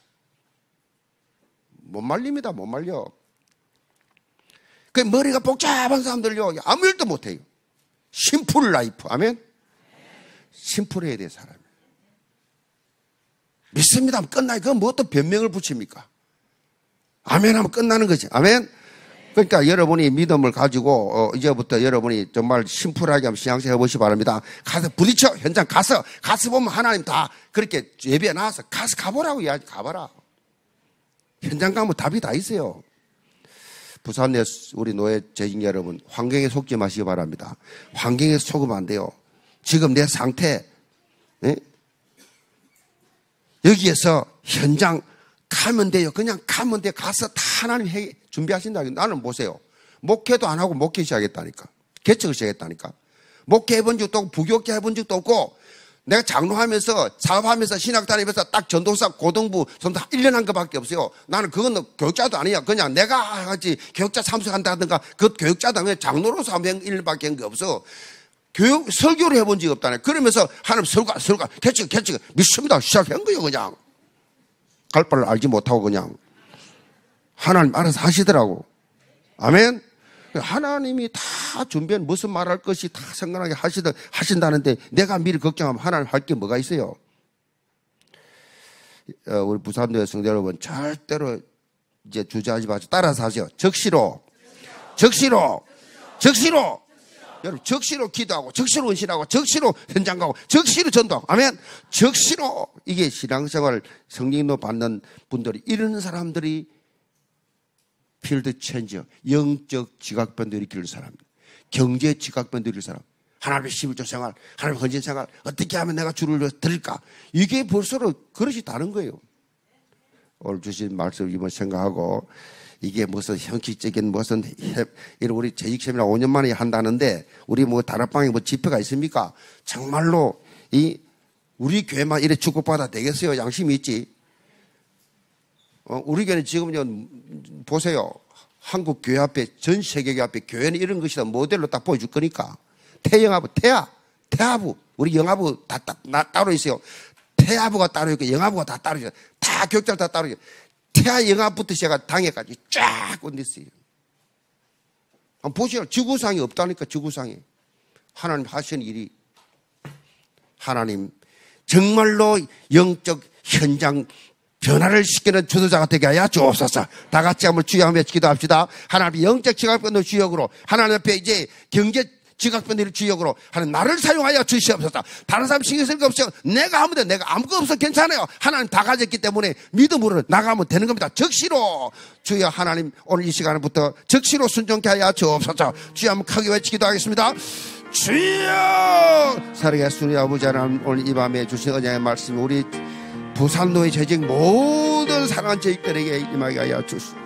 못 말립니다. 못 말려. 그 머리가 복잡한 사람들요, 아무 일도 못해요. 심플 라이프. 아멘? 심플해야 돼, 사람이. 믿습니다 하면 끝나요. 그건 뭐 또 변명을 붙입니까? 아멘 하면 끝나는 거지. 아멘? 그러니까 여러분이 믿음을 가지고 이제부터 여러분이 정말 심플하게 한번 신앙생활 해보시기 바랍니다. 가서 부딪혀. 현장 가서 보면 하나님 다 그렇게 예배에 나와서 가서 가보라고 이야기. 가봐라. 현장 가면 답이 다 있어요. 부산에 우리 노예 재직 여러분, 환경에 속지 마시기 바랍니다. 환경에 속으면 안 돼요. 지금 내 상태, 여기에서 현장 가면 돼요. 그냥 가면 돼. 가서 다 하나님 준비하신다. 나는 보세요. 목회도 안 하고 목회 시작했다니까. 개척을 시작했다니까. 목회 해본 적도 없고 부교육자 해본 적도 없고 내가 장로하면서 사업하면서 신학 다니면서 딱 전도사 고등부 전도 1년 한 것밖에 없어요. 나는 그건 교육자도 아니야. 그냥 내가 하지 교육자 참석한다든가 그 교육자도 아니야. 장로로서 한번 1년밖에 한 게 없어. 설교를 해본 적이 없다네. 그러면서 하나님 설가 개척 믿습니다. 시작한 거예요. 그냥. 갈 바를 알지 못하고 그냥 하나님 알아서 하시더라고. 아멘. 하나님이 다 다 준비한 무슨 말할 것이 다 생각나게 하신다는데 내가 미리 걱정하면 하나님 할 게 뭐가 있어요? 우리 부산도의 성도 여러분, 절대로 이제 주저하지 마시고 따라서 하세요. 적시로 여러분, 적시로 기도하고, 적시로 헌신하고, 적시로 현장 가고, 적시로 전도하고, 아멘. 적시로. 이게 신앙생활 성령도 받는 분들이, 이런 사람들이 필드 체인저, 영적 지각변도 일으키는 사람, 경제 지각변도 일으키는 사람, 하나님의 11조 생활, 하나님의 헌신 생활, 어떻게 하면 내가 주를 드릴까? 이게 벌써 그릇이 다른 거예요. 오늘 주신 말씀 이번 생각하고, 이게 무슨 형식적인 무슨 이런 우리 재직 세미나 5년 만에 한다는데 우리 뭐 다락방에 뭐 집회가 있습니까? 정말로 우리 교회만 이래 축복받아 되겠어요? 양심이 있지. 우리 교회는 지금요 보세요. 한국 교회 앞에 전 세계 교회 앞에 교회는 이런 것이다 모델로 딱 보여줄 거니까 태영아부 태아부 우리 영아부 다 따로 있어요. 태아부가 따로 있고 영아부가 다 따로 있어요. 다 교육자들 다 따로 있어요. 태아 영아부터 시작한 당회까지 쫙 얹었어요. 한번 보시죠. 지구상이 없다니까. 지구상이 하나님 하시는 일이, 하나님 정말로 영적 현장 변화를 시키는 주도자가 되게 하여 주옵소서. 다 같이 한번 주여하며 기도합시다. 하나님 영적 지각변을 주역으로, 하나님 앞에 이제 경제 지각변을 주역으로 하는 나를 사용하여 주시옵소서. 다른 사람 신경 쓸 거 없어요. 내가 하면 돼. 내가 아무것도 없어 괜찮아요. 하나님 다 가졌기 때문에 믿음으로 나가면 되는 겁니다. 적시로 주여 하나님 오늘 이 시간부터 적시로 순종케 하여 주옵소서. 주여 한번 크게 외치기도 하겠습니다. 주여 살아계신 우리 아버지 하나님, 오늘 이 밤에 주신 언약의 말씀 우리 부산노의 재직 모든 사랑하는 재직들에게 임하게 하여 주시옵소서.